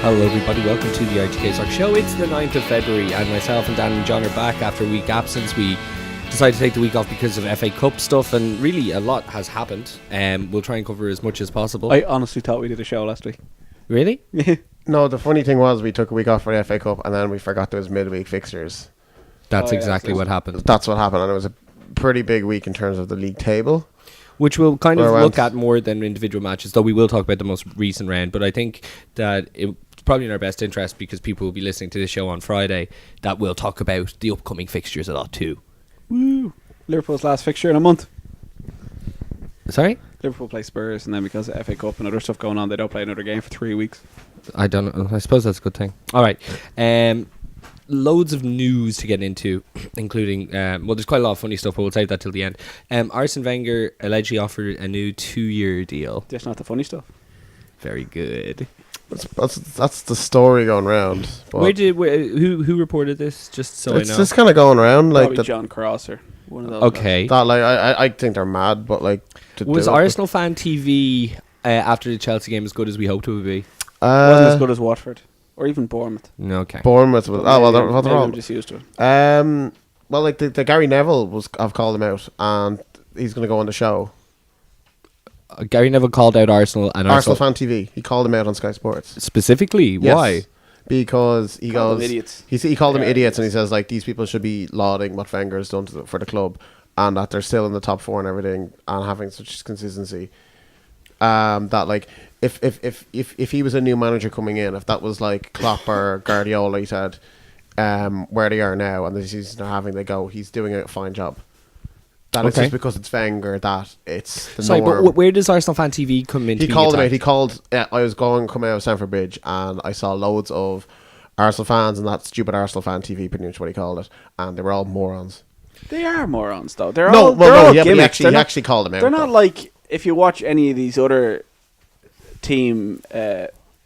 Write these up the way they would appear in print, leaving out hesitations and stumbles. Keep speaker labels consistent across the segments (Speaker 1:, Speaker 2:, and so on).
Speaker 1: Hello everybody, welcome to the ITK Soccer Show. It's the 9th of February and myself and Dan and John are back after a week absence. We decided to take the week off because of FA Cup stuff and really a lot has happened. We'll try and cover as much as possible.
Speaker 2: I honestly thought we did a show last week.
Speaker 1: Really?
Speaker 3: No, the funny thing was we took a week off for the FA Cup and then we forgot there was midweek fixtures.
Speaker 1: That's exactly what happened.
Speaker 3: That's what happened, and it was a pretty big week in terms of the league table.
Speaker 1: Which we'll kind of look at more than individual matches, though we will talk about the most recent round. But I think that it's probably in our best interest, because people will be listening to this show on Friday, that we'll talk about the upcoming fixtures a lot too.
Speaker 2: Woo! Liverpool's last fixture in a month.
Speaker 1: Sorry?
Speaker 2: Liverpool play Spurs, and then because of FA Cup and other stuff going on, they don't play another game for 3 weeks.
Speaker 1: I don't know. I suppose that's a good thing. All right. Loads of news to get into, including, there's quite a lot of funny stuff, but we'll save that till the end. Arsene Wenger allegedly offered a new 2-year deal.
Speaker 2: That's not the funny stuff.
Speaker 1: Very good.
Speaker 3: That's the story going around.
Speaker 1: Who reported this? Just so I know.
Speaker 3: It's just kind of going around like
Speaker 2: that. John Crosser, one of those.
Speaker 1: Okay.
Speaker 3: That I think they're mad, but like.
Speaker 1: Was Arsenal Fan TV after the Chelsea game as good as we hoped it would be?
Speaker 2: Wasn't as good as Watford or even Bournemouth.
Speaker 1: Okay.
Speaker 3: Bournemouth was they're all
Speaker 2: just used to it.
Speaker 3: Well, like the Gary Neville I've called him out, and he's going to go on the show.
Speaker 1: Gary Neville called out Arsenal and
Speaker 3: Arsenal Fan TV. He called him out on Sky Sports.
Speaker 1: Specifically,
Speaker 3: yes.
Speaker 1: Why?
Speaker 3: Because he
Speaker 2: called
Speaker 3: goes,
Speaker 2: them idiots.
Speaker 3: He called them idiots, and he says like these people should be lauding what Wenger has done for the club, and that they're still in the top 4 and everything, and having such consistency. That like if he was a new manager coming in, if that was like Klopp or Guardiola, he said where they are now and the season they're having, they go, he's doing a fine job. That it's just because it's Wenger that it's the norm.
Speaker 1: But where does Arsenal Fan TV come into?
Speaker 3: He called him out. He called. I was coming out of Stamford Bridge, and I saw loads of Arsenal fans and that stupid Arsenal Fan TV, pretty much what he called it, and they were all morons.
Speaker 2: They are morons, though. They're all gimmicks.
Speaker 3: He actually called them out.
Speaker 2: They're not like, if you watch any of these other team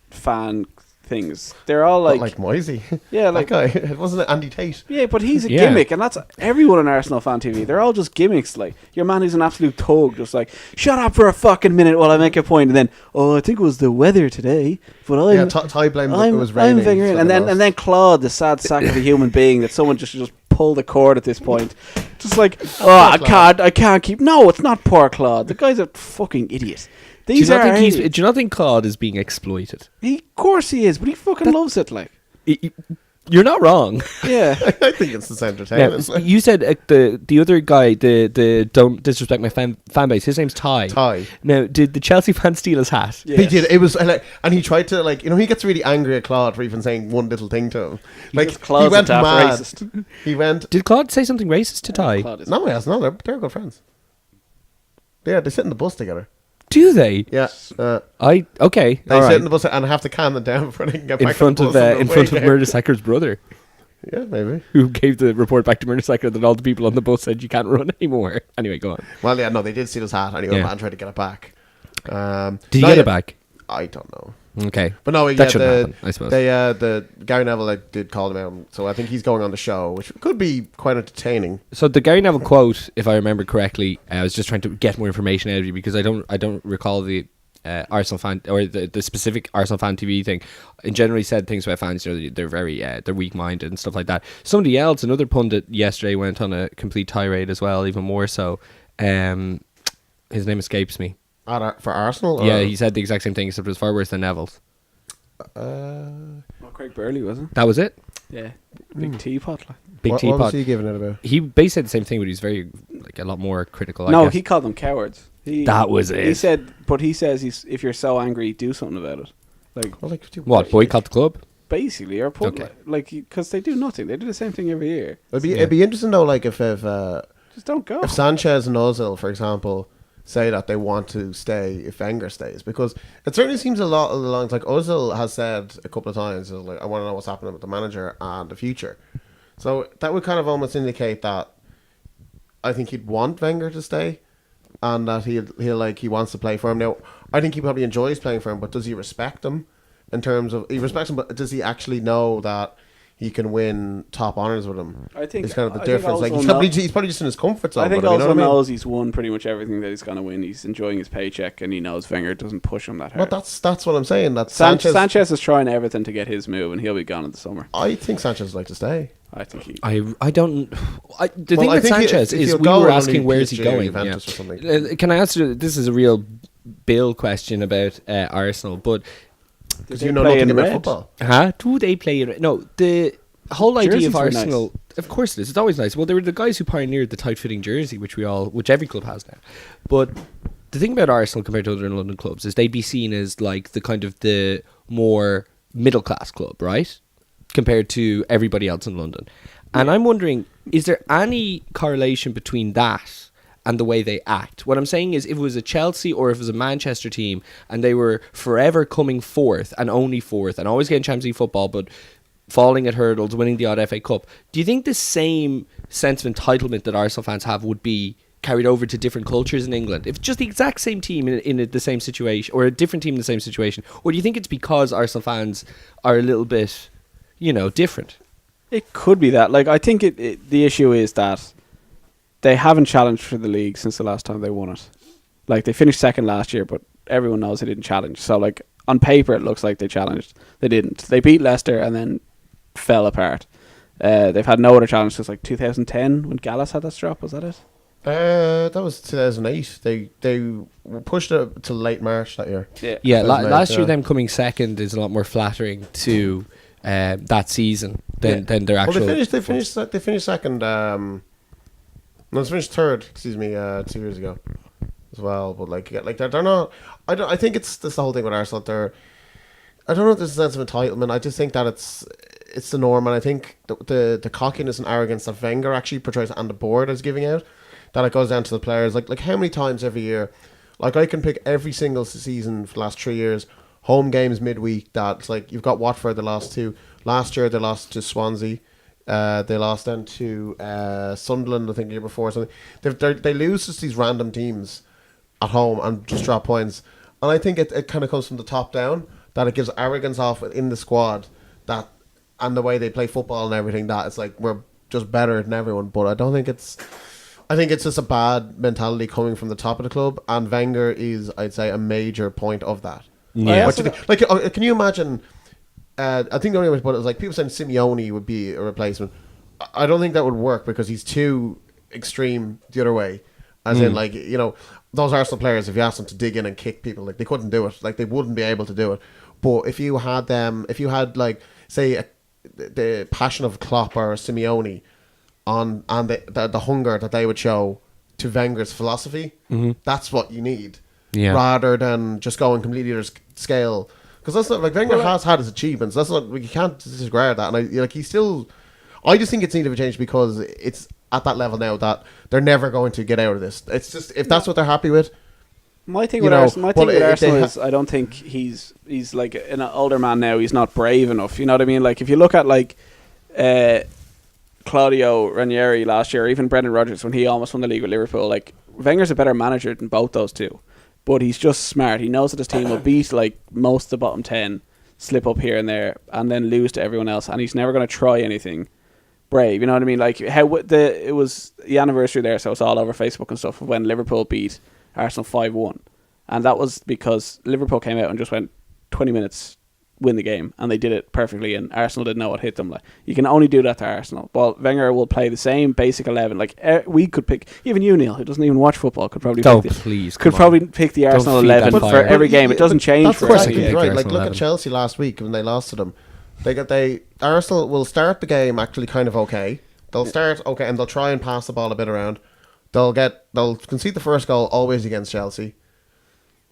Speaker 2: fan things, they're all like
Speaker 3: Moisey.
Speaker 2: Yeah, like
Speaker 3: that guy. Wasn't it Andy Tate?
Speaker 2: Yeah, but he's a gimmick, and that's everyone on Arsenal Fan TV. They're all just gimmicks. Like your man who's an absolute thug, just like, shut up for a fucking minute while I make a point, and then I think it was the weather today, but
Speaker 3: Ty blamed it was raining.
Speaker 2: And then Claude, the sad sack of a human being that someone just pull the cord at this point, just like I can't keep. No, it's not poor Claude. The guy's a fucking idiot.
Speaker 1: Do you not think Claude is being exploited?
Speaker 2: Of course he is, but he fucking loves it. Like,
Speaker 1: you're not wrong.
Speaker 2: Yeah,
Speaker 3: I think it's the entertainment.
Speaker 1: Yeah, you said the other guy, the don't disrespect my fan base. His name's Ty. Now, did the Chelsea fan steal his hat?
Speaker 3: Yes. He did. It was and he tried to he gets really angry at Claude for even saying one little thing to him. He went mad. Racist. He went.
Speaker 1: Did Claude say something racist to Ty?
Speaker 3: No, he has. No, they're good friends. Yeah, they sit in the bus together.
Speaker 1: Do they?
Speaker 3: Yeah.
Speaker 1: They
Speaker 3: sit in the bus and have to calm them down before they can get back
Speaker 1: in front of Mertesacker's brother.
Speaker 3: Yeah, maybe.
Speaker 1: Who gave the report back to Mertesacker that all the people on the bus said you can't run anymore. Anyway, go on.
Speaker 3: Well, yeah, no, they did steal his hat and he went and tried to get it back.
Speaker 1: Did he get it back?
Speaker 3: I don't know.
Speaker 1: Okay.
Speaker 3: But no,
Speaker 1: that shouldn't happen, I suppose.
Speaker 3: The Gary Neville did call him out, so I think he's going on the show, which could be quite entertaining.
Speaker 1: So the Gary Neville quote, if I remember correctly, I was just trying to get more information out of you because I don't recall the Arsenal fan or the specific Arsenal Fan TV thing. In general, he said things about fans, they're very they're weak-minded and stuff like that. Somebody else, another pundit yesterday, went on a complete tirade as well, even more so. His name escapes me.
Speaker 3: For Arsenal?
Speaker 1: Yeah, he said the exact same thing, except it was far worse than Neville's.
Speaker 2: Craig Burley, wasn't it?
Speaker 1: That was it?
Speaker 2: Yeah. Big teapot.
Speaker 3: What was he giving it about?
Speaker 1: He basically said the same thing, but he's very, a lot more critical,
Speaker 2: I guess. He called them cowards.
Speaker 1: That was it.
Speaker 2: He says if you're so angry, do something about it.
Speaker 1: What, boycott the club?
Speaker 2: Basically, or because they do nothing. They do the same thing every year.
Speaker 3: It'd be interesting though, like if
Speaker 2: just don't go.
Speaker 3: If Sanchez and Ozil, for example, say that they want to stay if Wenger stays, because it certainly seems a lot along the lines, like Ozil has said a couple of times, like, I want to know what's happening with the manager and the future. So that would kind of almost indicate that I think he'd want Wenger to stay and that he wants to play for him. Now, I think he probably enjoys playing for him, but does he respect him in terms of, he respects him, but does he actually know that he can win top honours with him.
Speaker 2: I think
Speaker 3: it's kind of the
Speaker 2: I think
Speaker 3: difference. Like
Speaker 2: also
Speaker 3: he's probably just in his comfort zone.
Speaker 2: I think
Speaker 3: but,
Speaker 2: also
Speaker 3: you know what I mean?
Speaker 2: knows he's won pretty much everything that he's going to win. He's enjoying his paycheck, and he knows Wenger doesn't push him that hard.
Speaker 3: But that's what I'm saying. That
Speaker 2: Sanchez is trying everything to get his move, and he'll be gone in the summer.
Speaker 3: I think Sanchez would like to stay.
Speaker 2: I think he.
Speaker 1: I don't. The thing
Speaker 3: I
Speaker 1: with
Speaker 3: think
Speaker 1: Sanchez
Speaker 3: if
Speaker 1: is
Speaker 3: he'll
Speaker 1: we
Speaker 3: go,
Speaker 1: were
Speaker 3: it'll
Speaker 1: asking
Speaker 3: only
Speaker 1: where is he
Speaker 3: PSG or
Speaker 1: going.
Speaker 3: Juventus or something.
Speaker 1: Can I answer? This is a real Bill question about Arsenal, but
Speaker 3: because you know nothing about football.
Speaker 1: Do they play in? No, the whole idea
Speaker 2: Jerseys
Speaker 1: of
Speaker 2: were
Speaker 1: Arsenal.
Speaker 2: nice.
Speaker 1: Of course it is. It's always nice. Well, they were the guys who pioneered the tight-fitting jersey, which every club has now. But the thing about Arsenal compared to other London clubs is they'd be seen as like the kind of the more middle-class club, right? Compared to everybody else in London. And I'm wondering, is there any correlation between that and the way they act? What I'm saying is, if it was a Chelsea or if it was a Manchester team and they were forever coming fourth and only fourth and always getting Champions League football but falling at hurdles, winning the odd FA Cup, do you think the same sense of entitlement that Arsenal fans have would be carried over to different cultures in England? If just the exact same team in the same situation, or a different team in the same situation, or do you think it's because Arsenal fans are a little bit, different?
Speaker 2: It could be that. Like, I think the issue is that they haven't challenged for the league since the last time they won it. Like, they finished second last year, but everyone knows they didn't challenge. So, like, on paper, it looks like they challenged. They didn't. They beat Leicester and then fell apart. They've had no other challenge since, like, 2010 when Gallas had that drop. Was that it?
Speaker 3: That was 2008. They pushed it to late March that year.
Speaker 1: Yeah,
Speaker 3: 2008,
Speaker 1: last year them coming second is a lot more flattering to that season than their actual.
Speaker 3: Well, they finished second. No, they finished third. Excuse me, 2 years ago, as well. But they're not. I think it's the whole thing with Arsenal. I don't know if there's a sense of entitlement. I just think that it's the norm, and I think the cockiness and arrogance that Wenger actually portrays and the board is giving out, that it goes down to the players. Like how many times every year, like I can pick every single season for the last 3 years, home games midweek. That's like you've got Watford. They lost to last year. They lost to Swansea. They lost then to Sunderland. I think the year before. Something they lose just these random teams at home and just drop points. And I think it kind of comes from the top down, that it gives arrogance off in the squad, that and the way they play football and everything, that it's like we're just better than everyone. But I don't think it's. I think it's just a bad mentality coming from the top of the club, and Wenger is, I'd say, a major point of that.
Speaker 1: Yeah.
Speaker 3: What do you think? Like, can you imagine? I think the only way to put it is like people saying Simeone would be a replacement. I don't think that would work because he's too extreme the other way. As in, like, those Arsenal players, if you asked them to dig in and kick people, like, they couldn't do it. Like, they wouldn't be able to do it. But if you had like, say, the passion of Klopp or Simeone and the hunger that they would show to Wenger's philosophy, that's what you need.
Speaker 1: Yeah.
Speaker 3: Rather than just going completely other scale. Because that's not, like, Wenger has had his achievements. That's not, you can't disregard that. And I just think it's needed to change because it's at that level now that they're never going to get out of this. It's just, if that's what they're happy with.
Speaker 2: My thing with Arsenal is I don't think he's like an older man now. He's not brave enough. You know what I mean? Like, if you look at like Claudio Ranieri last year, or even Brendan Rodgers when he almost won the league with Liverpool, like, Wenger's a better manager than both those two. But he's just smart. He knows that his team will beat like most of the bottom 10, slip up here and there, and then lose to everyone else. And he's never going to try anything brave. You know what I mean? Like, it was the anniversary there, so it's all over Facebook and stuff, when Liverpool beat Arsenal 5-1. And that was because Liverpool came out and just went 20 minutes, win the game, and they did it perfectly, and Arsenal didn't know what hit them. Like, you can only do that to Arsenal. Well, Wenger will play the same basic 11. Like, we could pick, even you, Neil, who doesn't even watch football, could probably pick the Arsenal 11 for every game. It doesn't change for every game.
Speaker 3: Right. Like, look at Chelsea last week when they lost to them. Arsenal will start the game actually kind of okay. They'll start okay, and they'll try and pass the ball a bit around. They'll concede the first goal always against Chelsea.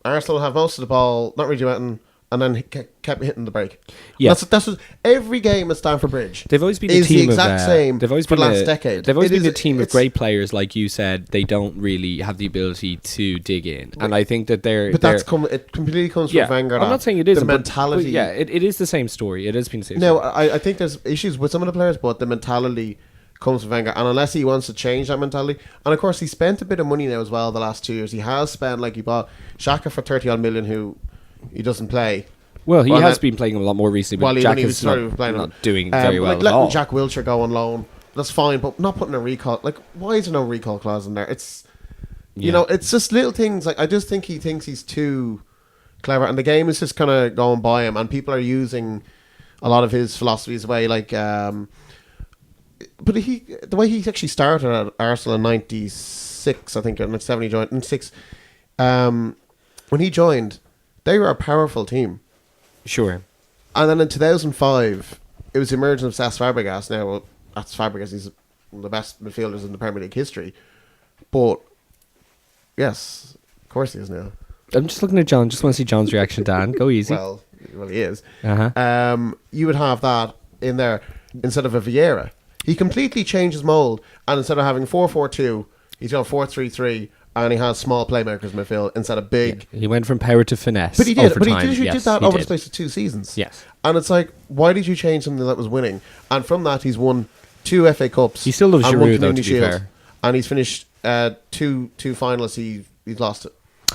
Speaker 3: Arsenal will have most of the ball, not really wetting, and then kept hitting the break.
Speaker 1: Yeah,
Speaker 3: that's what every game at Stamford Bridge.
Speaker 1: They've always been a team
Speaker 3: the exact same.
Speaker 1: They've always
Speaker 3: for
Speaker 1: been
Speaker 3: the last decade.
Speaker 1: They've always been a team of great players, like you said. They don't really have the ability to dig in, and I think that
Speaker 3: it completely comes from Wenger.
Speaker 1: I'm not saying it isn't,
Speaker 3: the mentality.
Speaker 1: But it is the same story. It has been the same.
Speaker 3: No,
Speaker 1: story.
Speaker 3: I think there's issues with some of the players, but the mentality comes from Wenger, and unless he wants to change that mentality, and of course he spent a bit of money now as well the last 2 years. He has spent, like, he bought Xhaka for 30 odd million, who he doesn't play,
Speaker 1: Well, he
Speaker 3: Well,
Speaker 1: has
Speaker 3: that-
Speaker 1: been playing a lot more recently,
Speaker 3: Well,
Speaker 1: but
Speaker 3: he-
Speaker 1: Jack
Speaker 3: when he was
Speaker 1: is
Speaker 3: started playing
Speaker 1: not doing very well
Speaker 3: like
Speaker 1: at
Speaker 3: letting
Speaker 1: all.
Speaker 3: Jack Wilshere go on loan, that's fine, but not putting a recall. Like, why is there no recall clause in there? It's you know, it's just little things. Like, I just think he thinks he's too clever, and the game is just kind of going by him, and people are using a lot of his philosophies away. Like, but the way he actually started at Arsenal in '96, I think, or '97 he joined in '6. When he joined, they were a powerful team.
Speaker 1: Sure.
Speaker 3: And then in 2005, it was the emergence of Cesc Fabregas. Now, well, that's Fabregas. He's one of the best midfielders in the Premier League history. But, yes, of course he is now.
Speaker 1: I'm just looking at John. Just want to see John's reaction, Dan. Go easy.
Speaker 3: Well, he is.
Speaker 1: Uh-huh.
Speaker 3: You would have that in there instead of a Vieira. He completely changed his mould, and instead of having 4-4-2, he's got 4-3-3, and he has small playmakers in midfield instead of big.
Speaker 1: He went from power to finesse.
Speaker 3: But he did.
Speaker 1: Over
Speaker 3: But he
Speaker 1: time.
Speaker 3: literally
Speaker 1: Yes,
Speaker 3: did that
Speaker 1: he
Speaker 3: over the
Speaker 1: did.
Speaker 3: space of 2 seasons.
Speaker 1: Yes.
Speaker 3: And it's like, why did you change something that was winning? And from that, he's won 2 FA Cups.
Speaker 1: He still loves
Speaker 3: and 1
Speaker 1: Giroud, though,
Speaker 3: Community
Speaker 1: to be
Speaker 3: Shield.
Speaker 1: fair.
Speaker 3: And he's finished 2 finalists. He's lost it.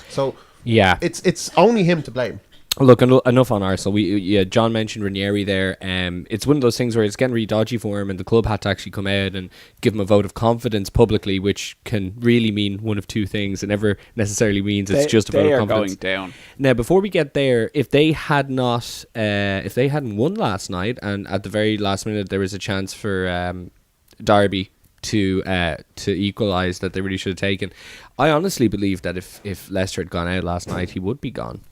Speaker 3: So
Speaker 1: Yeah.
Speaker 3: it's only him to blame.
Speaker 1: Look, enough on Arsenal. John mentioned Ranieri there. It's one of those things where it's getting really dodgy for him, and the club had to actually come out and give him a vote of confidence publicly, which can really mean one of two things. It never necessarily means it's just a vote of confidence.
Speaker 2: They are going down.
Speaker 1: Now, before we get there, if they had not, if they hadn't won last night, and at the very last minute there was a chance for Derby to equalise that they really should have taken, I honestly believe that if Leicester had gone out last night, he would be gone.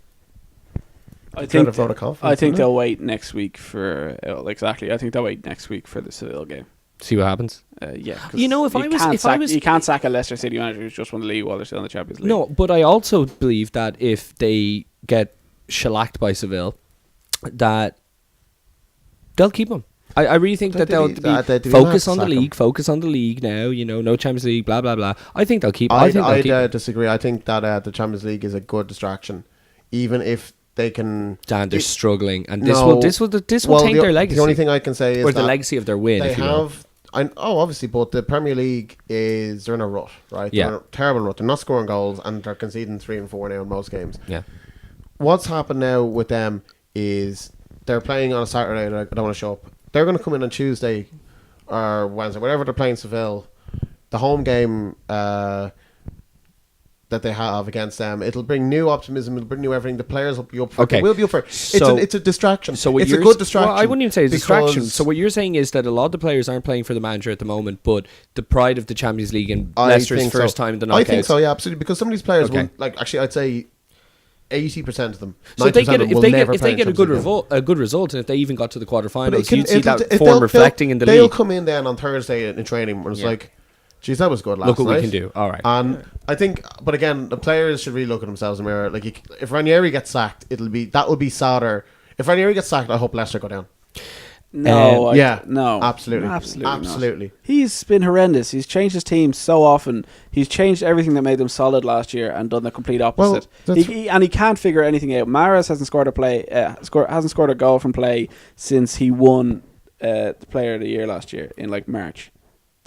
Speaker 2: I
Speaker 3: Trying
Speaker 2: think
Speaker 3: to vote of confidence,
Speaker 2: I think
Speaker 3: isn't it?
Speaker 2: they'll wait next week for exactly. I think they'll wait next week for the Seville game.
Speaker 1: See what happens.
Speaker 2: Yeah, 'cause
Speaker 1: You know, if I was-
Speaker 2: you can't sack a Leicester City manager who's just won the league while they're still in the Champions League.
Speaker 1: No, but I also believe that if they get shellacked by Seville, that they'll keep him. I really think that they'll focus on the league. Focus on the league now. You know, no Champions League. Blah blah blah. I think they'll keep. I think they'll keep.
Speaker 3: disagree. I think that the Champions League is a good distraction, even if they can.
Speaker 1: Dan, they're struggling, and
Speaker 3: No.
Speaker 1: this will
Speaker 3: Well,
Speaker 1: taint their legacy.
Speaker 3: The only thing I can say is
Speaker 1: or
Speaker 3: that
Speaker 1: the legacy of their win.
Speaker 3: they
Speaker 1: if you will.
Speaker 3: have. Obviously, but the Premier League they're in a rut, right?
Speaker 1: Yeah.
Speaker 3: They're in a terrible rut. They're not scoring goals, and they're conceding 3 and 4 now in most games.
Speaker 1: Yeah.
Speaker 3: What's happened now with them is they're playing on a Saturday. And I don't want to show up. They're going to come in on Tuesday or Wednesday, whatever they're playing Seville. The home game that they have against them, it'll bring new optimism. It'll bring new everything. The players will be up for it.
Speaker 1: Okay.
Speaker 3: They will be up for it. It's a distraction.
Speaker 1: So what
Speaker 3: it's a
Speaker 1: you're
Speaker 3: good distraction.
Speaker 1: Well, I wouldn't even say it's a distraction.
Speaker 3: because
Speaker 1: So what you're saying is that a lot of the players aren't playing for the manager at the moment, but the pride of the Champions League and
Speaker 3: I
Speaker 1: Leicester's
Speaker 3: think
Speaker 1: first
Speaker 3: so.
Speaker 1: time in the knockouts.
Speaker 3: I think so, yeah, absolutely. Because some of these players
Speaker 1: Okay.
Speaker 3: will, like, actually, I'd say 80% of them.
Speaker 1: So if they
Speaker 3: 90%
Speaker 1: get
Speaker 3: of them
Speaker 1: if
Speaker 3: will
Speaker 1: they
Speaker 3: never
Speaker 1: get if
Speaker 3: play
Speaker 1: they
Speaker 3: in
Speaker 1: get a
Speaker 3: Champions
Speaker 1: good
Speaker 3: League.
Speaker 1: a good result, and if they even got to the
Speaker 3: But
Speaker 1: quarterfinals, you'd see that
Speaker 3: if
Speaker 1: form reflecting in the
Speaker 3: they'll
Speaker 1: league.
Speaker 3: come in then on Thursday in training when it's
Speaker 1: Yeah.
Speaker 3: like, geez, that was good last
Speaker 1: Look what
Speaker 3: night.
Speaker 1: we can do. All right.
Speaker 3: And I think, but again, the players should really look at themselves in the mirror. Like, if Ranieri gets sacked, that will be sadder. If Ranieri gets sacked, I hope Leicester go down.
Speaker 2: No,
Speaker 3: Absolutely,
Speaker 2: absolutely,
Speaker 3: absolutely.
Speaker 2: Not. He's been horrendous. He's changed his team so often. He's changed everything that made them solid last year and done the complete opposite.
Speaker 3: Well,
Speaker 2: he can't figure anything out. Mahrez hasn't scored hasn't scored a goal from play since he won the Player of the Year last year in like March.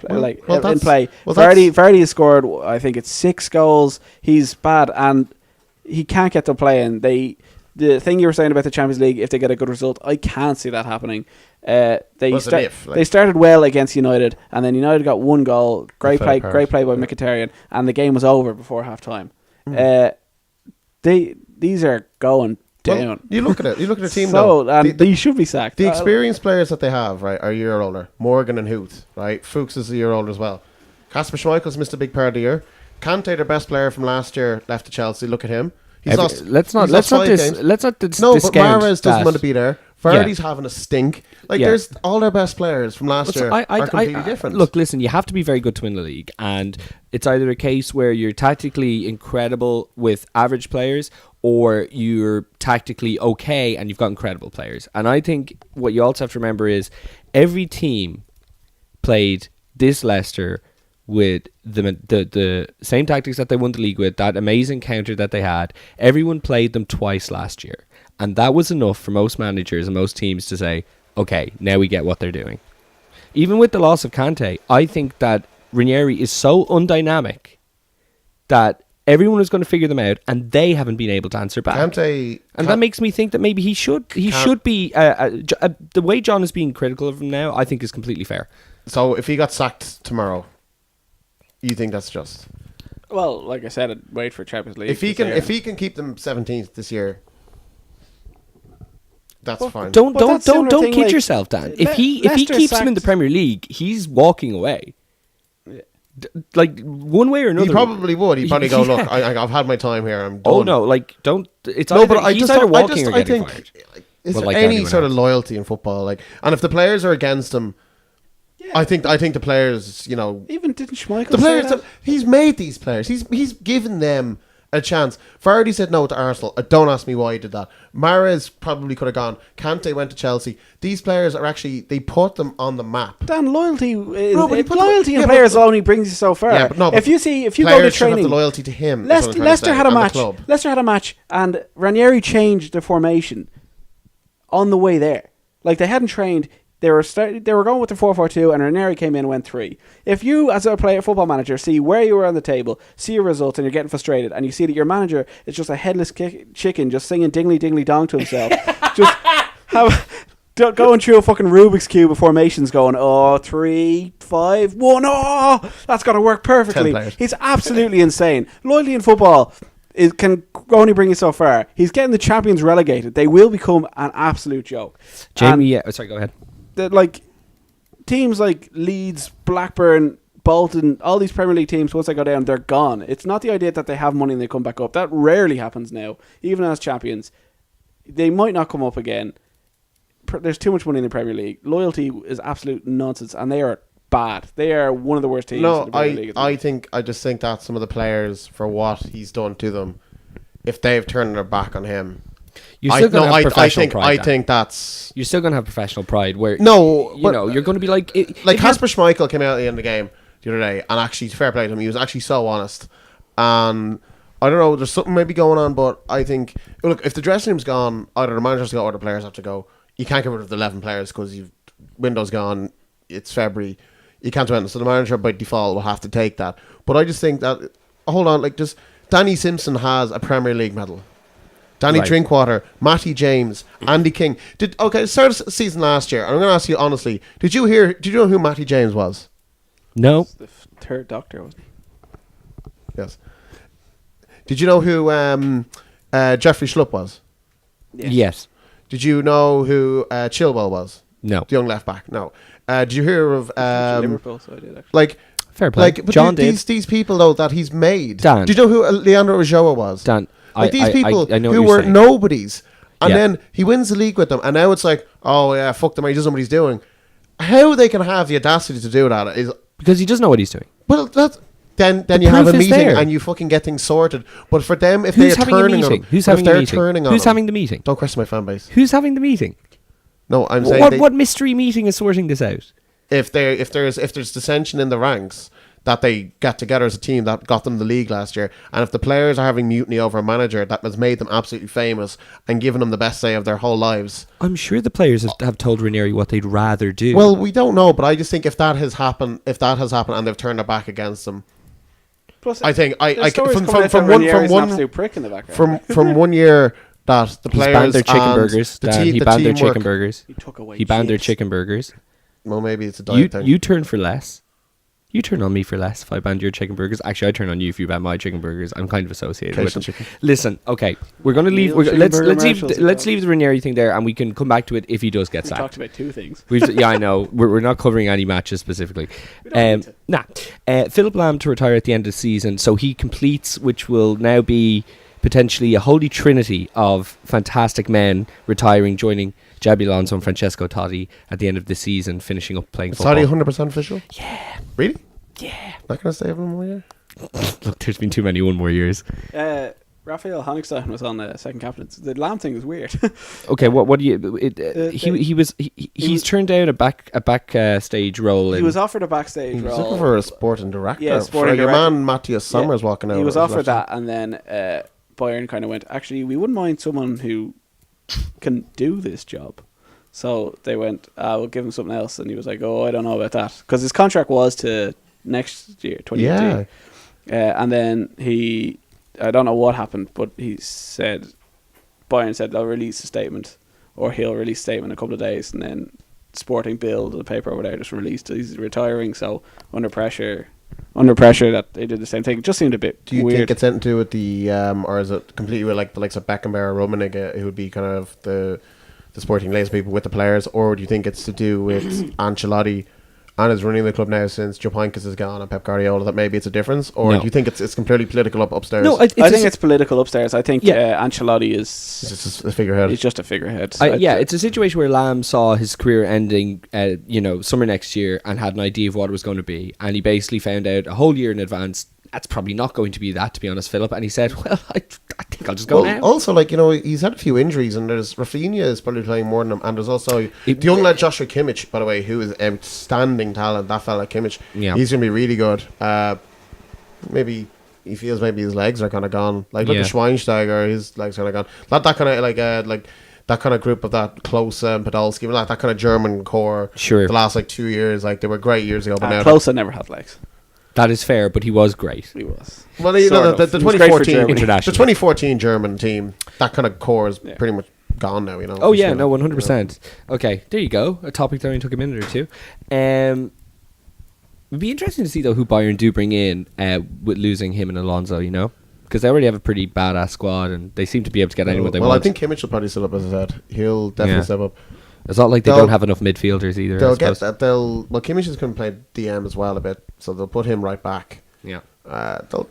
Speaker 2: In play, Vardy has scored. I think it's 6 goals. He's bad and he can't get them playing. The thing you were saying about the Champions League, if they get a good result, I can't see that happening. They started well against United, and then United got 1 goal. Great play by Mkhitaryan, and the game was over before half time. These are going down.
Speaker 3: Well, you look at it. You look at the team.
Speaker 2: They should be sacked.
Speaker 3: The experienced players that they have, right, are a year older. Morgan and Huth, right. Fuchs is a year older as well. Kasper Schmeichel's missed a big part of the year. Kante, their best player from last year, left to Chelsea. Look at him.
Speaker 1: Let's not discount.
Speaker 3: But Mahrez doesn't want to be there. Vardy's
Speaker 1: Yeah.
Speaker 3: having a stink. Like,
Speaker 1: Yeah.
Speaker 3: there's all their best players from last year are completely different.
Speaker 1: Look, listen, you have to be very good to win the league, and it's either a case where you're tactically incredible with average players, or you're tactically okay and you've got incredible players. And I think what you also have to remember is every team played this Leicester with the same tactics that they won the league with, that amazing counter that they had. Everyone played them twice last year. And that was enough for most managers and most teams to say, okay, now we get what they're doing. Even with the loss of Kante, I think that Ranieri is so undynamic that everyone is going to figure them out, and they haven't been able to answer back. That makes me think that maybe he should be. The way John is being critical of him now, I think, is completely fair.
Speaker 3: So if he got sacked tomorrow, you think that's just?
Speaker 2: Well, like I said, I'd wait for Champions League.
Speaker 3: If he can keep them 17th this year, that's fine.
Speaker 1: Don't kid
Speaker 2: like,
Speaker 1: yourself, Dan. If he keeps them in the Premier League, he's walking away.
Speaker 2: Yeah.
Speaker 1: Like one way or another.
Speaker 3: He probably would. He'd probably go, look, I've had my time here. I'm done.
Speaker 1: Oh no, like don't. It's
Speaker 3: no,
Speaker 1: either,
Speaker 3: but
Speaker 1: he's either walking or getting fired.
Speaker 3: Is
Speaker 1: Well,
Speaker 3: there
Speaker 1: like
Speaker 3: any sort
Speaker 1: else.
Speaker 3: of loyalty in football? Like, and if the players are against him, I think the players,
Speaker 2: Even didn't Schmeichel
Speaker 3: the players
Speaker 2: say that?
Speaker 3: he's made these players. He's given them a chance. Vardy said no to Arsenal. Don't ask me why he did that. Mahrez probably could have gone. Kante went to Chelsea. These players are actually, they put them on the map.
Speaker 2: Dan, loyalty
Speaker 3: loyalty
Speaker 2: in players only brings you so far.
Speaker 3: Yeah, but no, but
Speaker 2: if you go to
Speaker 3: players should have
Speaker 2: training,
Speaker 3: the loyalty to him. is what I'm trying to
Speaker 2: Leicester
Speaker 3: say,
Speaker 2: had a
Speaker 3: and the
Speaker 2: match.
Speaker 3: club.
Speaker 2: Leicester had a match, and Ranieri changed the formation on the way there. Like they hadn't trained. They were going with the 4-4-2, and Ranieri came in and went 3. If you, as a football manager, see where you were on the table, see your results, and you're getting frustrated, and you see that your manager is just a headless chicken, just singing "Dingly Dingly Dong" to himself, going through a fucking Rubik's cube of formations, going 3, 5, 1. Oh, that's got to work perfectly. He's absolutely insane. Loyalty in football can only bring you so far. He's getting the champions relegated. They will become an absolute joke.
Speaker 1: Jamie, sorry, go ahead.
Speaker 2: Like teams like Leeds, Blackburn, Bolton, all these Premier League teams, once they go down, they're gone. It's not the idea that they have money and they come back up. That rarely happens now. Even as champions, they might not come up again. There's too much money in the Premier League. Loyalty is absolute nonsense, and they are bad. They are one of the worst teams in the Premier League.
Speaker 3: I just think that some of the players, for what he's done to them, if they've turned their back on him,
Speaker 1: You're still going to have professional pride.
Speaker 3: I think that's...
Speaker 1: You're still going to have professional pride where...
Speaker 3: No,
Speaker 1: you're going to be like...
Speaker 3: Kasper Schmeichel came out at the end of the game the other day, and actually, fair play to him, he was actually so honest. And I don't know, there's something maybe going on, but I think... Look, if the dressing room's gone, either the manager's got or the players have to go. You can't get rid of the 11 players because window's gone, it's February, you can't do anything. So the manager, by default, will have to take that. But I just think that... Hold on, just... Danny Simpson has a Premier League medal. Danny Drinkwater, Matty James, Andy King. Start of the season last year, and I'm going to ask you honestly, did you know who Matty James was?
Speaker 1: No.
Speaker 2: The third Doctor, wasn't he?
Speaker 3: Yes. Did you know who Jeffrey Schlupp was?
Speaker 1: Yes.
Speaker 3: Did you know who Chilwell was?
Speaker 1: No.
Speaker 3: The young left back? No. Did you hear of...
Speaker 2: Liverpool, so I did actually.
Speaker 1: Fair play.
Speaker 3: But
Speaker 1: John did.
Speaker 3: These people, though, that he's made.
Speaker 1: Dan.
Speaker 3: Did you know who Leandro Ojoa was?
Speaker 1: Dan.
Speaker 3: These people
Speaker 1: I know
Speaker 3: who
Speaker 1: what
Speaker 3: were
Speaker 1: you're saying.
Speaker 3: nobodies. And then he wins the league with them. And now it's like, oh, yeah, fuck them. He doesn't know what he's doing. How they can have the audacity to do that is...
Speaker 1: Because he doesn't know what he's doing.
Speaker 3: Well, then you have a meeting and you fucking get things sorted. But for them, if they're turning on him...
Speaker 1: Who's having the meeting?
Speaker 3: Don't question my fan base.
Speaker 1: Who's having the meeting?
Speaker 3: No, I'm saying...
Speaker 1: What mystery meeting is sorting this out?
Speaker 3: If there's dissension in the ranks... that they get together as a team that got them the league last year, and if the players are having mutiny over a manager that has made them absolutely famous and given them the best day of their whole lives,
Speaker 1: I'm sure the players have told Ranieri what they'd rather do.
Speaker 3: Well, we don't know, but I just think if that has happened and they've turned their back against them,
Speaker 2: plus,
Speaker 3: I think
Speaker 2: from one absolute prick in the background.
Speaker 3: from 1 year that the players
Speaker 1: banned their chicken burgers. He banned their chicken burgers.
Speaker 2: He took away.
Speaker 1: He banned their chicken burgers.
Speaker 3: Well, maybe it's a diet thing.
Speaker 1: You turn for less. You turn on me for less if I banned your chicken burgers. Actually, I turn on you if you ban my chicken burgers. I'm kind of associated with them.
Speaker 3: Chicken.
Speaker 1: Listen, okay, we're going to leave. Let's leave the Ranieri thing there, and we can come back to it if he does get sacked.
Speaker 2: We talked about two things.
Speaker 1: Yeah, I know. We're not covering any matches specifically. Philip Lahm to retire at the end of the season, so he completes, which will now be potentially a holy trinity of fantastic men retiring, joining Jabi Alonso and Francesco Totti at the end of the season, finishing up playing football.
Speaker 3: Totti 100% official?
Speaker 1: Yeah.
Speaker 3: Really?
Speaker 1: Yeah.
Speaker 3: Not going to stay for one more year?
Speaker 1: Look, there's been too many 1 more years.
Speaker 2: Raphael Honigstein was on the second captain. The Lamb thing was weird.
Speaker 1: Okay, what do you? He's turned down a backstage role.
Speaker 2: He was offered a backstage role.
Speaker 3: He was looking for a sporting director.
Speaker 2: Yeah, sporting
Speaker 3: director.
Speaker 2: Your
Speaker 3: man Matthias Summers walking out.
Speaker 2: He was offered that, and then Bayern kind of went, actually, we wouldn't mind someone who can do this job. So they went, we'll give him something else. And he was like, oh, I don't know about that. Because his contract was to next year, 2018. Yeah. And then he I don't know what happened, but he said Bayern said they'll release a statement, or he'll release a statement in a couple of days, and then Sporting Bill, the paper over there, just released he's retiring. So under pressure that they did the same thing. It just seemed a bit.
Speaker 3: Do you
Speaker 2: weird.
Speaker 3: think it's anything to do with the, or is it completely with like the likes of Beckenbauer, Rummenigge, who would be kind of the sporting liaison people with the players, or do you think it's to do with Ancelotti and is running the club now since Jupp Heynckes is gone and Pep Guardiola, that maybe it's a difference, or do you think it's completely political upstairs?
Speaker 1: No,
Speaker 2: I think it's political upstairs. I think Ancelotti is
Speaker 3: it's just a figurehead.
Speaker 2: He's just a figurehead.
Speaker 1: It's a situation where Lam saw his career ending, summer next year, and had an idea of what it was going to be, and he basically found out a whole year in advance that's probably not going to be that, to be honest, Philip. And he said, well, I think I'll just go now.
Speaker 3: Also, he's had a few injuries, and there's Rafinha is probably playing more than him, and there's also the young lad Joshua Kimmich, by the way, who is outstanding talent. That fella Kimmich, he's going to be really good. Maybe he feels maybe his legs are kind of gone. Look at Schweinsteiger, his legs kind of gone. Not that kind of that kind of group of that close Podolski, like that kind of German core.
Speaker 1: Sure.
Speaker 3: The last 2 years, they were great years ago, but now
Speaker 2: Klose never had legs.
Speaker 1: That is fair, but he was great.
Speaker 2: He was.
Speaker 3: Well, the 2014
Speaker 1: international,
Speaker 3: the 2014 German team, that kind of core is pretty much gone now.
Speaker 1: Oh yeah, no, 100%. Okay, there you go. A topic that only took a minute or two. It'd be interesting to see though who Bayern do bring in with losing him and Alonso. Because they already have a pretty badass squad, and they seem to be able to get anyone they want.
Speaker 3: Well, I think Kimmich will probably step up, as I said. He'll definitely step up.
Speaker 1: It's not like they don't have enough midfielders either.
Speaker 3: They'll get that. Kimmich is going to play DM as well a bit, so they'll put him right back.
Speaker 1: Yeah.
Speaker 3: They'll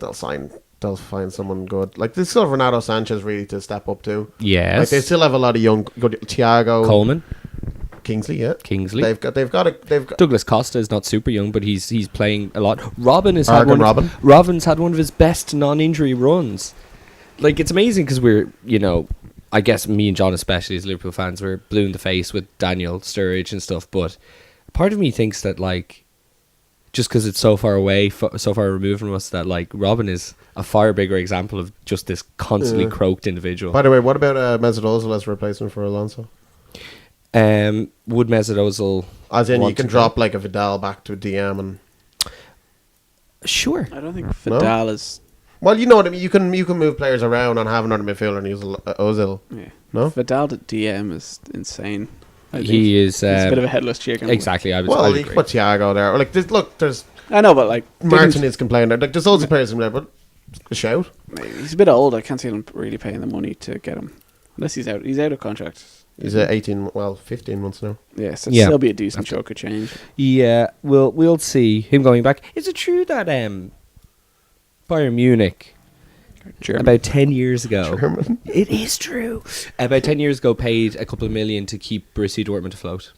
Speaker 3: find someone good. They still have Renato Sanchez really to step up to.
Speaker 1: Yes.
Speaker 3: They still have a lot of young good Thiago
Speaker 1: Coleman.
Speaker 3: Kingsley, yeah.
Speaker 1: They've
Speaker 3: got
Speaker 1: Douglas Costa is not super young, but he's playing a lot. Robin's had one of his best non-injury runs. It's amazing because we're, I guess me and John especially as Liverpool fans were blue in the face with Daniel Sturridge and stuff, but part of me thinks that just because it's so far away, so far removed from us, that Robin is a far bigger example of just this constantly croaked individual.
Speaker 3: By the way, what about Mesut Ozil as a replacement for Alonso?
Speaker 1: Would Mesut Ozil,
Speaker 3: as in you can drop a Vidal back to a DM and
Speaker 1: sure?
Speaker 2: I don't think Vidal is.
Speaker 3: Well, you know what I mean. You can move players around and have another midfielder and use Ozil.
Speaker 2: Yeah.
Speaker 3: No,
Speaker 2: Vidal at DM is insane.
Speaker 1: He is.
Speaker 2: He's a bit of a headless chicken.
Speaker 1: Exactly.
Speaker 3: you can put Thiago there. There's.
Speaker 2: I know, but
Speaker 3: Martinez can play in there. There's loads of players in there, but a shout.
Speaker 2: He's a bit old. I can't see them really paying the money to get him, unless he's out. He's out of contract.
Speaker 3: He's at 15 months now.
Speaker 2: Yeah, so it'll be a decent chunk of change.
Speaker 1: Yeah, we'll see him going back. Is it true that Bayern Munich about 10 years ago.
Speaker 3: German.
Speaker 1: It is true. About 10 years ago, paid a couple of million to keep Borussia Dortmund afloat.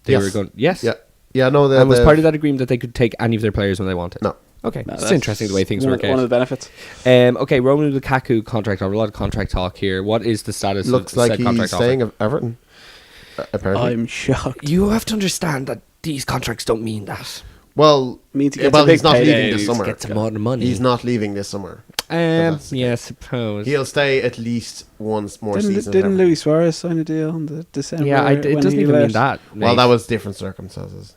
Speaker 1: They were going. Yes.
Speaker 3: Yeah. No.
Speaker 1: And was part of that agreement that they could take any of their players when they wanted.
Speaker 3: No.
Speaker 1: Okay, it's interesting the way things work out.
Speaker 2: One of the benefits.
Speaker 1: Okay, Romelu Lukaku contract. I have a lot of contract talk here. What is the status
Speaker 3: Looks
Speaker 1: of
Speaker 3: like
Speaker 1: said contract
Speaker 3: he's staying at Everton. Apparently,
Speaker 2: I'm shocked.
Speaker 1: You have to understand that these contracts don't mean that.
Speaker 3: Well,
Speaker 2: means he gets a big
Speaker 3: he's not
Speaker 2: payday.
Speaker 3: leaving this summer.
Speaker 1: Gets a lot of money.
Speaker 3: He's not leaving this summer.
Speaker 1: Yeah, I suppose.
Speaker 3: He'll stay at least once more season.
Speaker 2: Didn't Luis Suarez sign a deal in the December?
Speaker 1: Yeah, it doesn't even mean that. Mate.
Speaker 3: Well, that was different circumstances.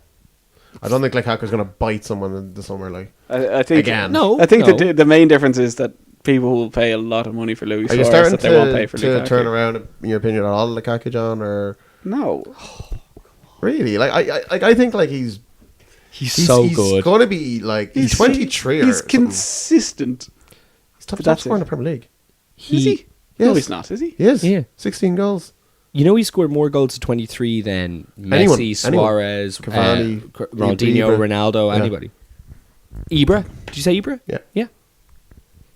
Speaker 3: I don't think Lukaku's going to bite someone in the summer.
Speaker 2: I think
Speaker 3: again.
Speaker 1: No,
Speaker 2: I think the main difference is that people will pay a lot of money for Luis
Speaker 3: Are you
Speaker 2: Suarez
Speaker 3: starting
Speaker 2: that they won't pay for
Speaker 3: to
Speaker 2: Lukaku.
Speaker 3: turn around in your opinion on all Lukaku, John, or
Speaker 2: no?
Speaker 3: Really? I think he's
Speaker 1: so
Speaker 3: he's
Speaker 1: good.
Speaker 3: Going to be he's 23 or
Speaker 2: he's
Speaker 3: something.
Speaker 2: consistent.
Speaker 3: He's top scorer in the Premier League.
Speaker 2: Is he?
Speaker 3: Yes.
Speaker 2: No, he's not. Is he?
Speaker 3: He is.
Speaker 1: Yeah.
Speaker 3: 16 goals.
Speaker 1: You know, he scored more goals at 23 than Messi, Suarez,
Speaker 3: Cavani,
Speaker 1: Ronaldinho,
Speaker 3: Ibra.
Speaker 1: Ronaldo, anybody. Ibra? Did you say Ibra?
Speaker 3: Yeah.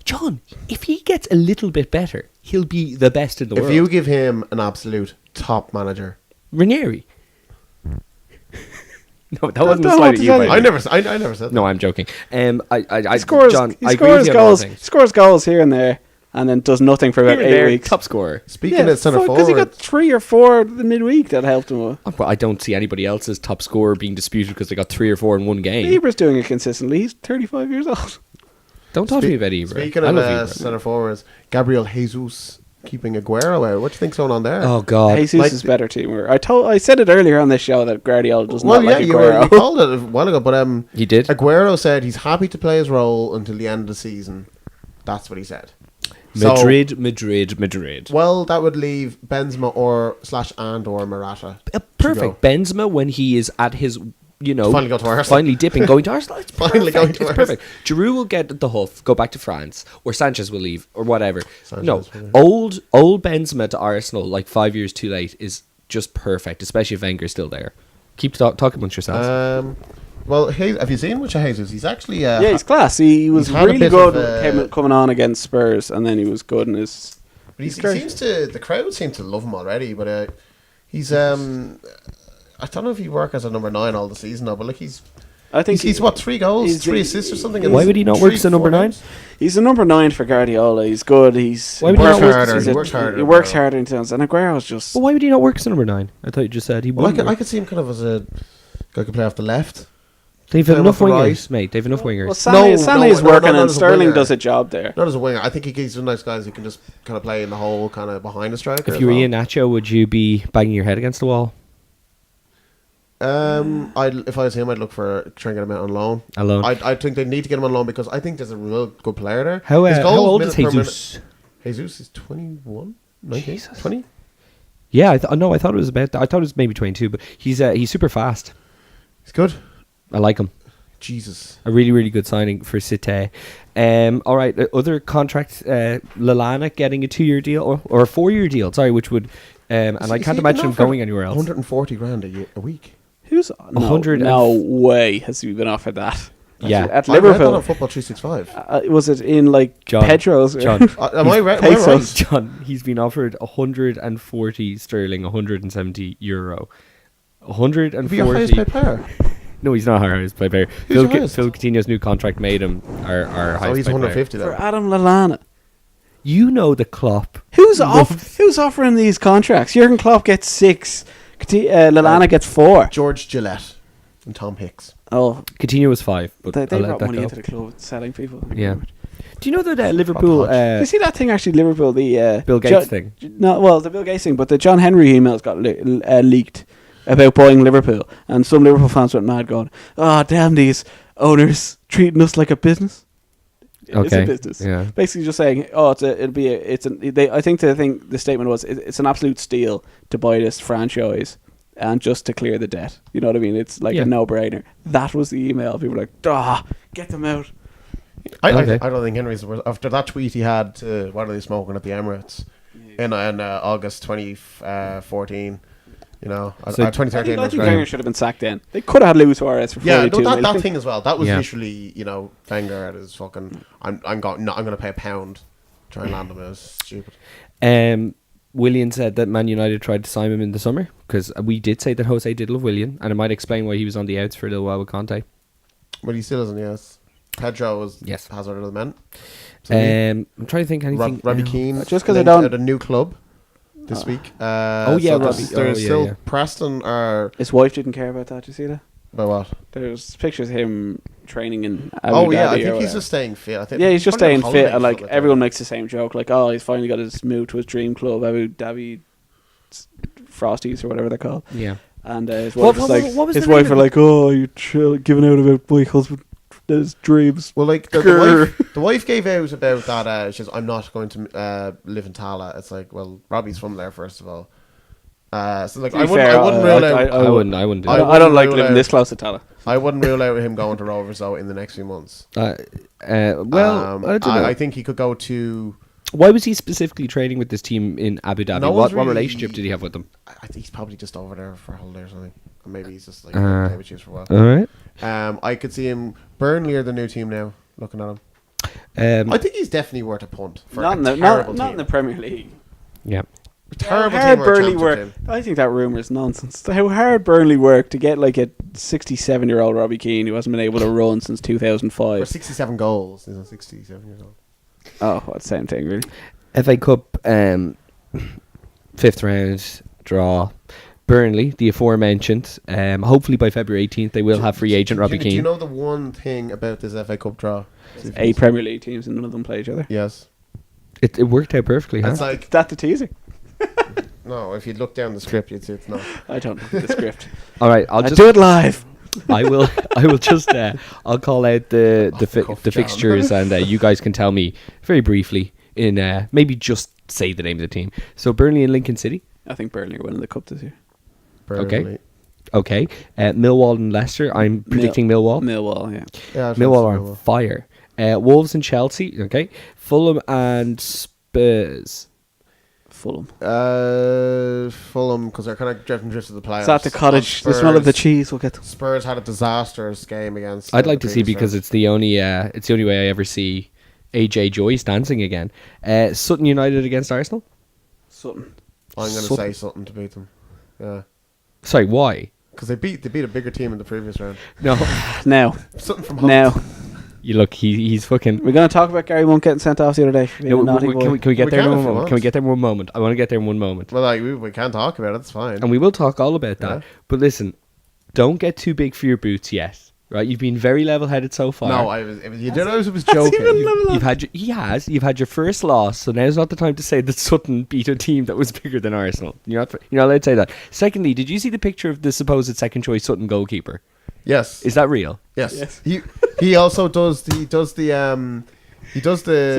Speaker 1: John, if he gets a little bit better, he'll be the best in the world.
Speaker 3: If you give him an absolute top manager,
Speaker 1: Ranieri. No, that wasn't a slight at you.
Speaker 3: I never said that.
Speaker 1: No, I'm joking.
Speaker 2: He scores,
Speaker 1: John,
Speaker 2: he
Speaker 1: I agree with
Speaker 2: scores
Speaker 1: you on
Speaker 2: goals.
Speaker 1: all things.
Speaker 2: Scores goals here and there, and then does nothing for about
Speaker 1: Here and
Speaker 2: 8
Speaker 1: there,
Speaker 2: weeks.
Speaker 1: top scorer.
Speaker 3: Speaking of centre
Speaker 2: because he
Speaker 3: forward,
Speaker 2: got 3 or 4 the midweek that helped him.
Speaker 1: Well, I don't see anybody else's top scorer being disputed because they got 3 or 4 in one game.
Speaker 2: Ibra's doing it consistently. He's 35 years old.
Speaker 1: Don't talk to me about Ibra.
Speaker 3: Speaking
Speaker 1: I love
Speaker 3: of
Speaker 1: Ibra.
Speaker 3: centre forwards, Gabriel Jesus keeping Aguero out. What do you think's going on there?
Speaker 1: Oh God,
Speaker 2: Jesus is better teamwork. I said it earlier on this show that Guardiola does not like
Speaker 3: you
Speaker 2: Aguero.
Speaker 3: called it a while ago, but
Speaker 1: he did.
Speaker 3: Aguero said he's happy to play his role until the end of the season, That's what he said.
Speaker 1: Madrid.
Speaker 3: Well, that would leave Benzema or Morata.
Speaker 1: Perfect. Benzema when he is at his,
Speaker 3: Finally go to Arsenal.
Speaker 1: Finally dipping, going to Arsenal. It's
Speaker 3: Finally going to
Speaker 1: it's
Speaker 3: Arsenal.
Speaker 1: perfect. Giroud will get the huff, go back to France, or Sanchez will leave, or whatever.
Speaker 3: Sanchez,
Speaker 1: old Benzema to Arsenal, like 5 years too late, is just perfect, especially if Wenger's still there. Keep talking amongst yourselves.
Speaker 3: Well, have you seen much of Jesus? He's actually
Speaker 2: he's class. He was
Speaker 3: had a
Speaker 2: really
Speaker 3: bit
Speaker 2: good
Speaker 3: of,
Speaker 2: coming on against Spurs, and then he was good in his.
Speaker 3: But he seems to, the crowd seem to love him already. But he's I don't know if he work as a number 9 all the season now, but like
Speaker 2: I think
Speaker 3: he's what, 3 goals, 3 assists or something.
Speaker 1: Why would he not work as a number 9?
Speaker 2: He's a number 9 for Guardiola. He's good. He
Speaker 3: works harder.
Speaker 2: He works harder in terms, and Aguero's just.
Speaker 1: Well, why would he not work as a number 9? I thought you just said he would.
Speaker 3: I could see him kind of as a guy who could play off the left.
Speaker 1: They've
Speaker 3: play
Speaker 1: enough
Speaker 3: off the
Speaker 1: wingers, mate. They've enough wingers.
Speaker 2: Well, Sané's working,
Speaker 3: not
Speaker 2: and
Speaker 3: as a
Speaker 2: Sterling
Speaker 3: winger.
Speaker 2: does a job there.
Speaker 3: Not as a winger. I think he's some nice guys who can just kind of play in the hole, kind of behind the striker.
Speaker 1: If you were Ian Nacho, would you be banging your head against the wall?
Speaker 3: If I was him, I'd look for trying to get him out on loan. I think they need to get him on loan because I think there's a real good player there.
Speaker 1: How old is Jesus?
Speaker 3: Jesus is 21, 19, 20.
Speaker 1: Yeah, I thought it was about that. I thought it was maybe 22, but he's super fast.
Speaker 3: He's good.
Speaker 1: I like him.
Speaker 3: Jesus,
Speaker 1: a really, really good signing for Cité. All right, other contracts. Lallana getting a 2-year deal or a 4-year deal. Sorry, which would and I can't imagine him going anywhere else.
Speaker 3: 140 grand a week.
Speaker 2: Who's 100? No way has he been offered that.
Speaker 1: Yeah,
Speaker 2: at
Speaker 3: I read
Speaker 2: Liverpool.
Speaker 3: that on Football 365.
Speaker 2: Was it in like
Speaker 1: John,
Speaker 2: Pedro's?
Speaker 3: Am I right?
Speaker 1: John, he's been offered 140 sterling, 170 euro. 140.
Speaker 3: Be your highest paid player.
Speaker 1: No, he's not our highest paid player. Phil Coutinho's new contract made him our highest paid player.
Speaker 3: He's 150
Speaker 2: for Adam Lallana.
Speaker 1: You know the Klopp.
Speaker 2: Who's offering these contracts? Jurgen Klopp gets 6. Lallana gets 4.
Speaker 3: George Gillette and Tom Hicks.
Speaker 1: Oh, Coutinho was 5, but
Speaker 2: they brought money into the club, selling people.
Speaker 1: Yeah. Do you know that Liverpool?
Speaker 2: Do you see that thing? Actually, Liverpool, the
Speaker 1: Bill Gates thing.
Speaker 2: No, well, the Bill Gates thing, but the John Henry emails got leaked about buying Liverpool, and some Liverpool fans went mad, going, "Oh, damn these owners treating us like a business." It's a business. Yeah. Basically, just saying, "Oh, I think the statement was, it's an absolute steal to buy this franchise." And just to clear the debt. You know what I mean? It's like a no-brainer. That was the email. People were like, get them out.
Speaker 3: I don't think Henry's... After that tweet he had to... What are they smoking at the Emirates? In August 2014. You know, 2013.
Speaker 2: I think Wenger should have been sacked then. They could have had Luis Suarez for 42 million.
Speaker 3: That thing as well. That was literally, Wenger at his fucking... I'm going to pay £1 to try and land him. It was stupid.
Speaker 1: Willian said that Man United tried to sign him in the summer, because we did say that Jose did love Willian, and it might explain why he was on the outs for a little while with Conte.
Speaker 3: But he still isn't, yes. Pedro has other men.
Speaker 1: I'm trying to think anything.
Speaker 3: Robbie Keane
Speaker 2: just because I don't...
Speaker 3: at a new club this week.
Speaker 1: Robbie.
Speaker 3: There's still Preston or...
Speaker 2: His wife didn't care about that, you see that?
Speaker 3: About what?
Speaker 2: There's pictures of him training in Abu Dhabi.
Speaker 3: I think he's just staying fit.
Speaker 2: He's just staying fit, and like everyone makes the same joke, like, oh, he's finally got his move to his dream club, Abu Dhabi Frosties or whatever they're called.
Speaker 1: Yeah.
Speaker 2: And his wife
Speaker 1: was
Speaker 2: like, oh, you're giving out about my husband, his dreams.
Speaker 3: Well, like the wife gave out about that. She says, I'm not going to live in Tala. It's like, well, Robbie's from there first of all. So like, I wouldn't rule out.
Speaker 1: I wouldn't.
Speaker 2: I don't like living this close to Tala.
Speaker 3: I wouldn't rule out him going to Rovers though in the next few months.
Speaker 1: I don't know.
Speaker 3: I think he could go to.
Speaker 1: Why was he specifically training with this team in Abu Dhabi? What relationship did he have with them?
Speaker 3: I think he's probably just over there for a holiday or something. Or maybe he's just like play with you for a while.
Speaker 1: All right.
Speaker 3: I could see him. Burnley are the new team now. Looking at him, I think he's definitely worth a punt for not in
Speaker 2: the Premier League.
Speaker 1: Yeah.
Speaker 2: How hard Burnley work? I think that rumour is nonsense. How hard Burnley work to get like a 67-year-old Robbie Keane who hasn't been able to run since 2005.
Speaker 3: For 67 goals. He's 67 years old.
Speaker 2: Oh, well, same thing, really.
Speaker 1: FA Cup, 5th round draw. Burnley, the aforementioned. Hopefully by February 18th they will have free agent Robbie Keane.
Speaker 3: Do you know the one thing about this FA Cup draw?
Speaker 2: 8 Premier League teams and none of them play each other.
Speaker 3: Yes.
Speaker 1: It worked out perfectly, huh?
Speaker 3: It's like
Speaker 2: that's the teasing.
Speaker 3: No, if you look down the script, you'd see it's not.
Speaker 2: I don't look at the script.
Speaker 1: All right,
Speaker 2: I'll just do it live.
Speaker 1: I will. I will just. I'll call out the
Speaker 3: cuff
Speaker 1: the
Speaker 3: jam.
Speaker 1: fixtures, and you guys can tell me very briefly in maybe just say the name of the team. So Burnley and Lincoln City.
Speaker 2: I think Burnley are winning the cup this year.
Speaker 3: Burnley.
Speaker 1: Okay. Millwall and Leicester. I'm predicting Millwall.
Speaker 2: Millwall, yeah.
Speaker 3: Yeah,
Speaker 1: Millwall are on fire. Wolves and Chelsea. Okay. Fulham and Spurs.
Speaker 2: Fulham.
Speaker 3: Fulham, because they're kind of drifting to the playoffs.
Speaker 2: It's at the cottage. The smell of the cheese will get them.
Speaker 3: Spurs had a disastrous game against.
Speaker 1: I'd like to see because it's the only way I ever see AJ Joyce dancing again. Sutton United against Arsenal.
Speaker 2: Sutton.
Speaker 3: I'm going to say something to beat them. Yeah.
Speaker 1: Sorry, why?
Speaker 3: Because they beat a bigger team in the previous round.
Speaker 1: No.
Speaker 2: Now.
Speaker 3: Something from home.
Speaker 2: Now.
Speaker 1: You look, he's fucking.
Speaker 2: We're going to talk about Gary Monk getting sent off the other day.
Speaker 1: No, can we get
Speaker 3: We
Speaker 1: there in
Speaker 3: can
Speaker 1: one
Speaker 3: if you
Speaker 1: moment?
Speaker 3: want.
Speaker 1: Can we get there in one moment? I want to get there in one moment.
Speaker 3: Well, like, we can't talk about it. It's fine.
Speaker 1: And we will talk all about that.
Speaker 3: Yeah.
Speaker 1: But listen, don't get too big for your boots yet. Right? You've been very level-headed so far.
Speaker 3: No, I was joking.
Speaker 1: You've had your first loss, so now's not the time to say that Sutton beat a team that was bigger than Arsenal. You're not allowed to say that. Secondly, did you see the picture of the supposed second choice Sutton goalkeeper?
Speaker 3: Yes.
Speaker 1: Is that real?
Speaker 3: Yes. He also does the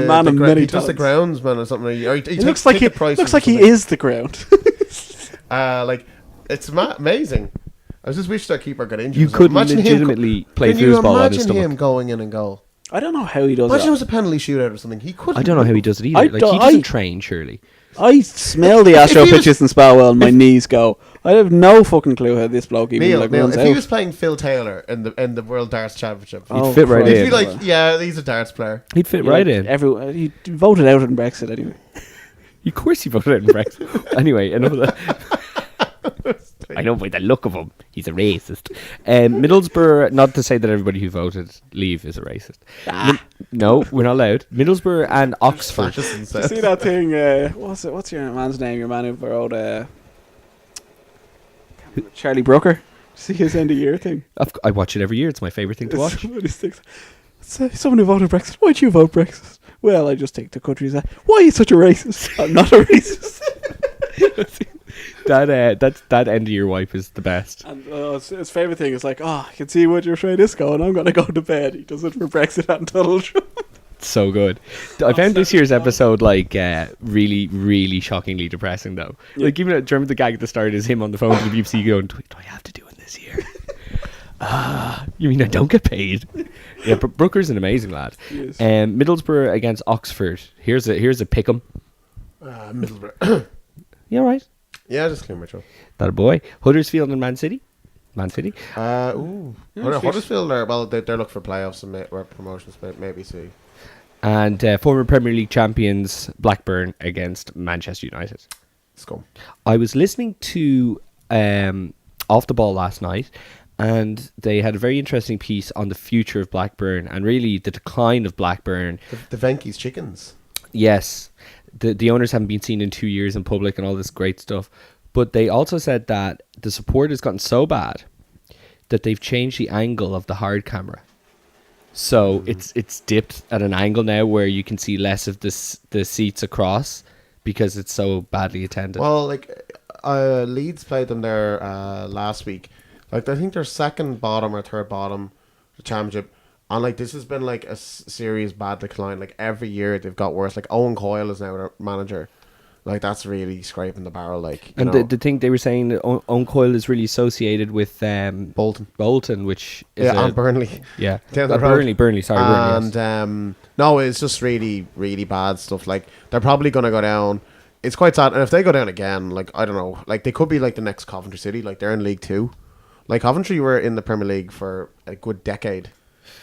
Speaker 2: man of many
Speaker 3: he does the
Speaker 2: talents.
Speaker 3: groundsman or something.
Speaker 2: It looks like he is the ground.
Speaker 3: Like it's amazing. I just wish that keeper got injured.
Speaker 1: You could
Speaker 3: imagine
Speaker 1: legitimately play
Speaker 3: Can you
Speaker 1: foosball on his
Speaker 3: imagine him
Speaker 1: stomach.
Speaker 3: going in and goal?
Speaker 2: I don't know how he does
Speaker 3: Imagine it
Speaker 2: it.
Speaker 3: was a penalty shootout or something. He could.
Speaker 1: I don't know how he does it either.
Speaker 2: I
Speaker 1: Like he
Speaker 2: don't-
Speaker 1: doesn't train, surely.
Speaker 2: I smell the
Speaker 3: If
Speaker 2: Astro
Speaker 3: he was-
Speaker 2: pitches in Spalwell and my knees go. I have no fucking clue how this bloke even
Speaker 3: Neil,
Speaker 2: runs
Speaker 3: if
Speaker 2: out.
Speaker 3: he was playing Phil Taylor in the World Darts Championship,
Speaker 2: Oh,
Speaker 1: fit right
Speaker 2: Christ.
Speaker 3: he'd
Speaker 1: in.
Speaker 3: be like, yeah, he's a darts player.
Speaker 1: He'd fit
Speaker 2: Yeah,
Speaker 1: right
Speaker 2: like
Speaker 1: in.
Speaker 2: He voted out in Brexit anyway.
Speaker 1: Of course he voted out in Brexit. Anyway, enough of that. I know by the look of him, he's a racist. Middlesbrough, not to say that everybody who voted leave is a racist. No, we're not allowed. Middlesbrough and Oxford.
Speaker 3: Fascist
Speaker 2: You
Speaker 3: instead.
Speaker 2: see that thing? What's your man's name? Your man who wrote Charlie Brooker. See his end of year thing.
Speaker 1: I watch it every year. It's my favourite thing to watch.
Speaker 2: Somebody sticks. Someone who voted Brexit. Why'd you vote Brexit? Well, I just think the country's why are you such a racist? I'm not a racist.
Speaker 1: That end of year wipe is the best.
Speaker 2: And his favourite thing is like, I can see what you're trying to go, and I'm going to go to bed. He does it for Brexit and Donald Trump.
Speaker 1: So good. I found this year's episode really, really shockingly depressing though.
Speaker 2: Yeah.
Speaker 1: Like even do you remember the gag at the start is him on the phone to the BBC going, "Do I have to do it this year?" You mean I don't get paid? Yeah, but Brooker's an amazing lad.
Speaker 2: Yes.
Speaker 1: Middlesbrough against Oxford. Here's a pick'em.
Speaker 3: Middlesbrough.
Speaker 1: You all right?
Speaker 3: Yeah, just clear my throat.
Speaker 1: That a boy. Huddersfield and Man City. Man City.
Speaker 3: Huddersfield are they're looking for playoffs and or promotions, maybe see.
Speaker 1: And former Premier League champions Blackburn against Manchester United.
Speaker 3: Scum.
Speaker 1: I was listening to Off the Ball last night, and they had a very interesting piece on the future of Blackburn and really the decline of Blackburn.
Speaker 3: The Venky's chickens.
Speaker 1: Yes, the owners haven't been seen in 2 years in public and all this great stuff. But they also said that the support has gotten so bad that they've changed the angle of the hard camera. So it's dipped at an angle now where you can see less of the seats across because it's so badly attended.
Speaker 3: Well, like Leeds played them there last week. Like I think they're second bottom or third bottom the championship, and like this has been like a serious bad decline. Like every year they've got worse. Like Owen Coyle is now their manager. Like that's really scraping the barrel. Like
Speaker 1: and the thing they were saying that Owen Coyle is really associated with Bolton, which is
Speaker 3: and Burnley.
Speaker 1: Yeah,
Speaker 3: Down the road.
Speaker 1: Burnley. Sorry,
Speaker 3: And
Speaker 1: Burnley. Yes.
Speaker 3: no, it's just really, really bad stuff. Like they're probably gonna go down. It's quite sad. And if they go down again, like I don't know, like they could be like the next Coventry City. Like they're in League Two. Like Coventry were in the Premier League for a good decade,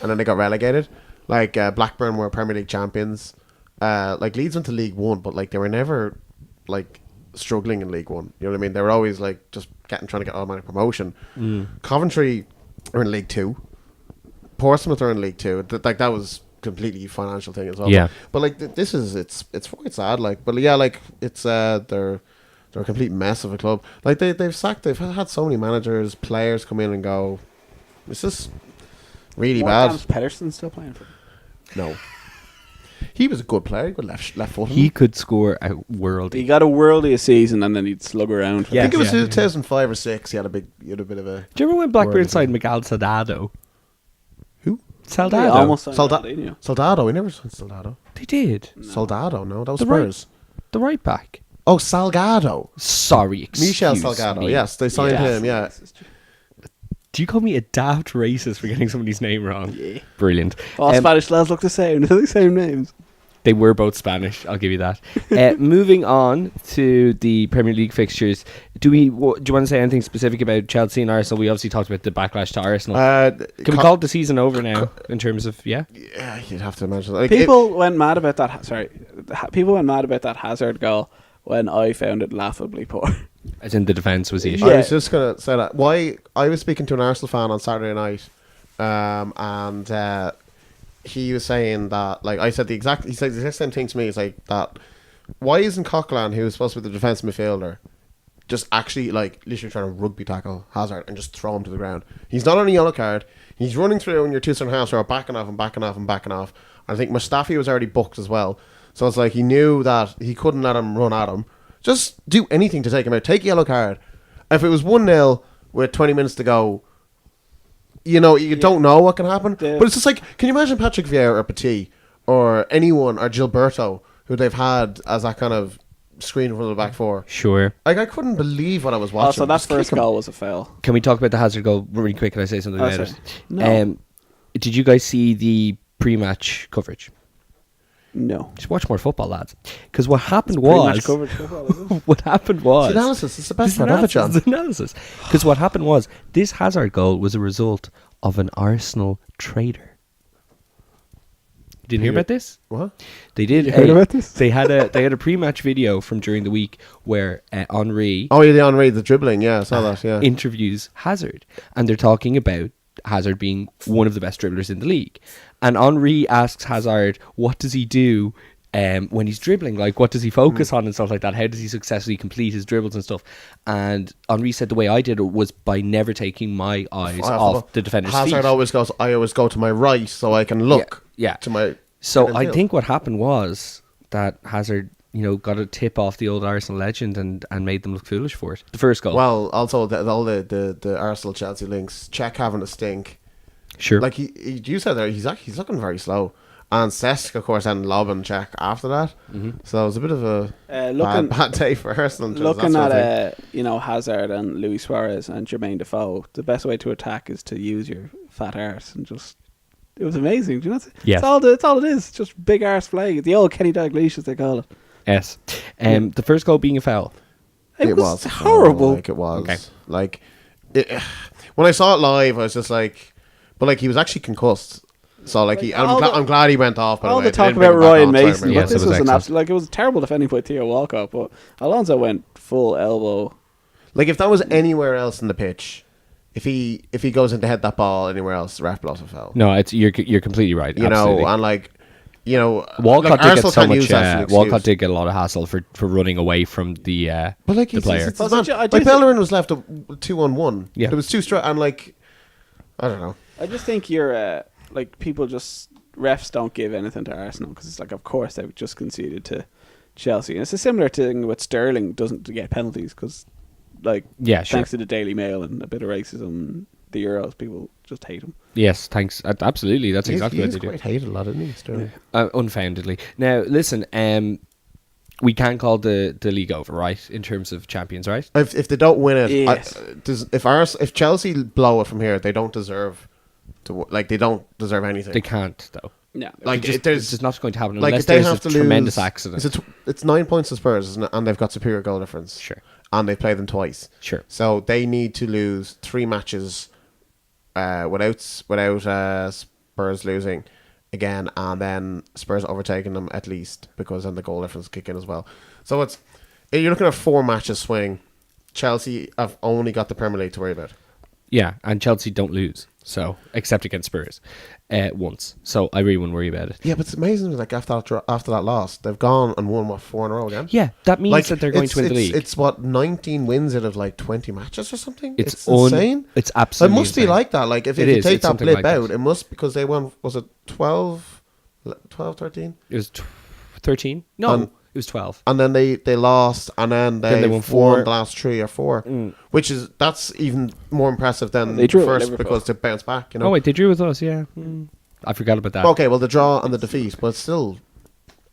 Speaker 3: and then they got relegated. Like Blackburn were Premier League champions. Like Leeds went to League One, but like they were never like struggling in League One. You know what I mean? They were always like just trying to get automatic promotion. Coventry are in League Two. Portsmouth are in League Two. Like that was completely financial thing as well.
Speaker 1: Yeah.
Speaker 3: But like this is it's quite sad. Like, but yeah, like it's they're a complete mess of a club. Like they've had so many managers, players come in and go. It's just really bad.
Speaker 2: Pedersen still playing for them?
Speaker 3: No. he was a good player, good left foot.
Speaker 1: He could score a world.
Speaker 2: He got a worldie a season and then he'd slug around.
Speaker 3: I think it was 2005 or 6. He had a bit of a.
Speaker 1: Do you remember when Blackburn signed Miguel Soldado?
Speaker 3: Who?
Speaker 1: Soldado.
Speaker 2: Yeah, almost
Speaker 3: Soldado. We never signed Soldado.
Speaker 1: They did.
Speaker 3: No. Soldado. No, that was
Speaker 1: The
Speaker 3: Spurs.
Speaker 1: The right back.
Speaker 3: Oh, Salgado.
Speaker 1: Sorry,
Speaker 3: Michel
Speaker 1: excuse
Speaker 3: Salgado.
Speaker 1: me.
Speaker 3: Yes, they signed him. Yeah.
Speaker 1: Do you call me a daft racist for getting somebody's name wrong?
Speaker 2: Yeah.
Speaker 1: Brilliant.
Speaker 2: All Spanish lads look the same. They're the same names.
Speaker 1: They were both Spanish. I'll give you that. Moving on to the Premier League fixtures, do you want to say anything specific about Chelsea and Arsenal? We obviously talked about the backlash to Arsenal. Can we call the season over now in terms of
Speaker 3: Yeah, you'd have to imagine. Like,
Speaker 2: people went mad about that. Sorry, people went mad about that Hazard goal when I found it laughably poor.
Speaker 1: As in the defence was the issue.
Speaker 3: I was just gonna say that. Why I was speaking to an Arsenal fan on Saturday night, and he was saying that, like, he said the exact same thing to me. It's like that. Why isn't Coquelin, who was supposed to be the defensive midfielder, just actually like literally trying to rugby tackle Hazard and just throw him to the ground? He's not on a yellow card. He's running through, and your two centre halves are backing off and backing off and backing off. And I think Mustafi was already booked as well. So it's like he knew that he couldn't let him run at him. Just do anything to take him out. Take a yellow card. If it was 1-0 with 20 minutes to go, you don't know what can happen. But it's just like, can you imagine Patrick Vieira or Petit or anyone or Gilberto who they've had as that kind of screen in front of the back four?
Speaker 1: Sure.
Speaker 3: Like, I couldn't believe what I was watching.
Speaker 2: Also, that first goal was a foul.
Speaker 1: Can we talk about the Hazard goal really quick? Can I say something about
Speaker 2: sorry.
Speaker 1: it?
Speaker 2: No.
Speaker 1: Did you guys see the pre-match coverage?
Speaker 2: No.
Speaker 1: Just watch more football, lads. Because what happened was... what happened was...
Speaker 3: It's analysis. It's the best part of it, John.
Speaker 1: It's analysis. Because what happened was, this Hazard goal was a result of an Arsenal trader. You didn't hear about this?
Speaker 3: What?
Speaker 1: They did.
Speaker 2: You heard about this?
Speaker 1: They had a pre-match video from during the week where Henri...
Speaker 3: Oh, yeah, the Henri, the dribbling. Yeah, I saw that, yeah.
Speaker 1: interviews Hazard. And they're talking about Hazard being one of the best dribblers in the league. And Henri asks Hazard, what does he do when he's dribbling? Like, what does he focus on and stuff like that? How does he successfully complete his dribbles and stuff? And Henri said the way I did it was by never taking my eyes off the defender's
Speaker 3: Hazard
Speaker 1: feet.
Speaker 3: always goes, I always go to my right so I can look to my...
Speaker 1: So I think what happened was that Hazard, got a tip off the old Arsenal legend and made them look foolish for it. The first goal.
Speaker 3: Well, also all the Arsenal-Chelsea links, Czech having a stink.
Speaker 1: Sure.
Speaker 3: Like you said there, he's looking very slow. And Cesc, of course, had lobbing Czech after that. Mm-hmm. So it was a bit of a bad day for Arsenal.
Speaker 2: Looking at Hazard and Luis Suarez and Jermaine Defoe, the best way to attack is to use your fat arse and just... It was amazing. Do you know?
Speaker 1: Yes.
Speaker 2: It's all it is. Just big arse flag. The old Kenny Dalglish, as they call it.
Speaker 1: Yes. The first goal being a foul.
Speaker 2: It was horrible.
Speaker 3: Like it was.
Speaker 1: Okay.
Speaker 3: Like when I saw it live, I was just like, but like he was actually concussed. So like I'm glad he went off. By
Speaker 2: all
Speaker 3: the way.
Speaker 2: the talk about Ryan Mason,
Speaker 1: Yes,
Speaker 2: but this
Speaker 1: it was
Speaker 2: was an
Speaker 1: excellent.
Speaker 2: absolute, like, it was terrible defending by Theo Walcott, but Alonso went full elbow.
Speaker 3: Like if that was anywhere else in the pitch, if he goes in to head that ball anywhere else, the ref blows a foul.
Speaker 1: No, you're completely right. Absolutely.
Speaker 3: And like.
Speaker 1: Walcott did
Speaker 3: Arsenal
Speaker 1: get so
Speaker 3: can't
Speaker 1: much.
Speaker 3: use that as an excuse.
Speaker 1: Walcott did get a lot of hassle for running away from the
Speaker 3: But like
Speaker 1: the player.
Speaker 3: It's like Bellerin was left 2-on-1.
Speaker 1: Yeah,
Speaker 3: there was two straight, and like I don't know.
Speaker 2: I just think people just refs don't give anything to Arsenal because it's like, of course they've just conceded to Chelsea, and it's a similar thing with Sterling doesn't get penalties because thanks to the Daily Mail and a bit of racism. The Euros, people just hate him.
Speaker 1: Yes, thanks. Absolutely, that's exactly what they do.
Speaker 3: He's quite hated a lot, isn't he, Sterling?
Speaker 1: Unfoundedly. Now, listen, we can call the league over, right? In terms of champions, right?
Speaker 3: If they don't win it,
Speaker 2: yes.
Speaker 3: If Chelsea blow it from here, they don't deserve to. Like they don't deserve anything.
Speaker 1: They can't, though.
Speaker 2: Yeah,
Speaker 3: like
Speaker 1: it's just not going to happen
Speaker 3: like
Speaker 1: unless
Speaker 3: they
Speaker 1: there's
Speaker 3: have
Speaker 1: a
Speaker 3: to
Speaker 1: tremendous
Speaker 3: lose,
Speaker 1: accident.
Speaker 3: It's 9 points to Spurs, isn't it? And they've got superior goal difference.
Speaker 1: Sure.
Speaker 3: And they play them twice.
Speaker 1: Sure.
Speaker 3: So they need to lose 3 matches. Without Spurs losing again, and then Spurs overtaking them at least, because then the goal difference kick in as well. So you're looking at 4 matches swing. Chelsea have only got the Premier League to worry about.
Speaker 1: Yeah, and Chelsea don't lose, so except against Spurs once. So I really wouldn't worry about it.
Speaker 3: Yeah, but it's amazing. Like after that loss, they've gone and won 4 in a row again.
Speaker 1: Yeah, that means that they're going to win the league.
Speaker 3: It's 19 wins out of like 20 matches or something.
Speaker 1: It's
Speaker 3: insane.
Speaker 1: It's absolutely.
Speaker 3: It must be like that. Like if you take that blip out, it must, because they won. Was it 12 12, 13?
Speaker 1: It was 13. No,
Speaker 3: And-
Speaker 1: it was 12.
Speaker 3: And then they lost, and then they
Speaker 1: won
Speaker 3: won
Speaker 1: four.
Speaker 3: the last 3 or 4,
Speaker 1: Mm.
Speaker 3: which is that's even more impressive than
Speaker 2: They
Speaker 3: the
Speaker 2: drew at
Speaker 3: first
Speaker 2: Liverpool.
Speaker 3: because they bounced back. You know.
Speaker 1: Oh wait, they drew with us. Yeah, I forgot about that.
Speaker 3: Okay, well the draw and the defeat, but still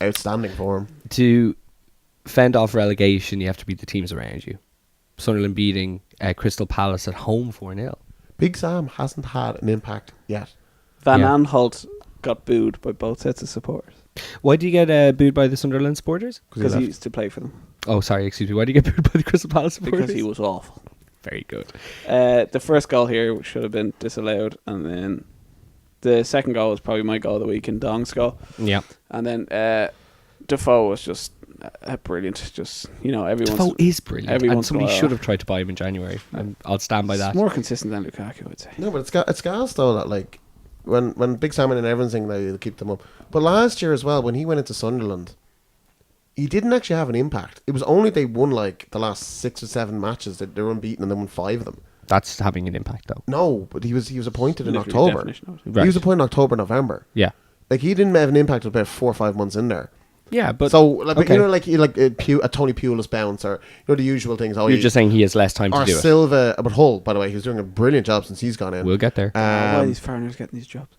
Speaker 3: outstanding for him.
Speaker 1: To fend off relegation, you have to beat the teams around you. Sunderland beating Crystal Palace at home 4-0.
Speaker 3: Big Sam hasn't had an impact yet.
Speaker 2: Van
Speaker 1: Yeah.
Speaker 2: Aanholt got booed by both sets of supporters
Speaker 1: Why do you get booed by the Sunderland supporters?
Speaker 2: because he
Speaker 3: left.
Speaker 2: used to play for them
Speaker 1: Oh, sorry, excuse me. Why do you get booed by the Crystal Palace supporters?
Speaker 2: because he was awful.
Speaker 1: very good.
Speaker 2: The first goal here should have been disallowed, and then the second goal was probably my goal of the week in Dong's goal,
Speaker 1: Yeah,
Speaker 2: and then Defoe was just brilliant. Just everyone's
Speaker 1: Defoe is brilliant,
Speaker 2: every
Speaker 1: and
Speaker 2: once in a
Speaker 1: somebody
Speaker 2: while.
Speaker 1: should have tried to buy him in January. And I'll stand by that.
Speaker 2: It's more consistent than Lukaku, I'd say.
Speaker 3: No, but it's gas though that like when Big Sam and everyone's saying they'll keep them up. But last year as well, when he went into Sunderland, he didn't actually have an impact. It was only they won like the last 6 or 7 matches that they were unbeaten, and they won 5 of them.
Speaker 1: That's having an impact, though.
Speaker 3: No, but he was appointed in
Speaker 2: Literally
Speaker 3: October.
Speaker 2: definition of it.
Speaker 1: Right.
Speaker 3: He was appointed in October, November.
Speaker 1: Yeah,
Speaker 3: Like he didn't have an impact until about 4 or 5 months in there.
Speaker 1: yeah, but
Speaker 3: So like,
Speaker 1: okay.
Speaker 3: like a Tony Pulis bounce, or the usual things. Oh,
Speaker 1: You're just saying he has less time to
Speaker 3: or
Speaker 1: do it.
Speaker 3: Silva, but Hull, by the way, he's doing a brilliant job since he's gone in.
Speaker 1: We'll get there.
Speaker 2: Why are
Speaker 3: Um,
Speaker 2: these foreigners getting these jobs?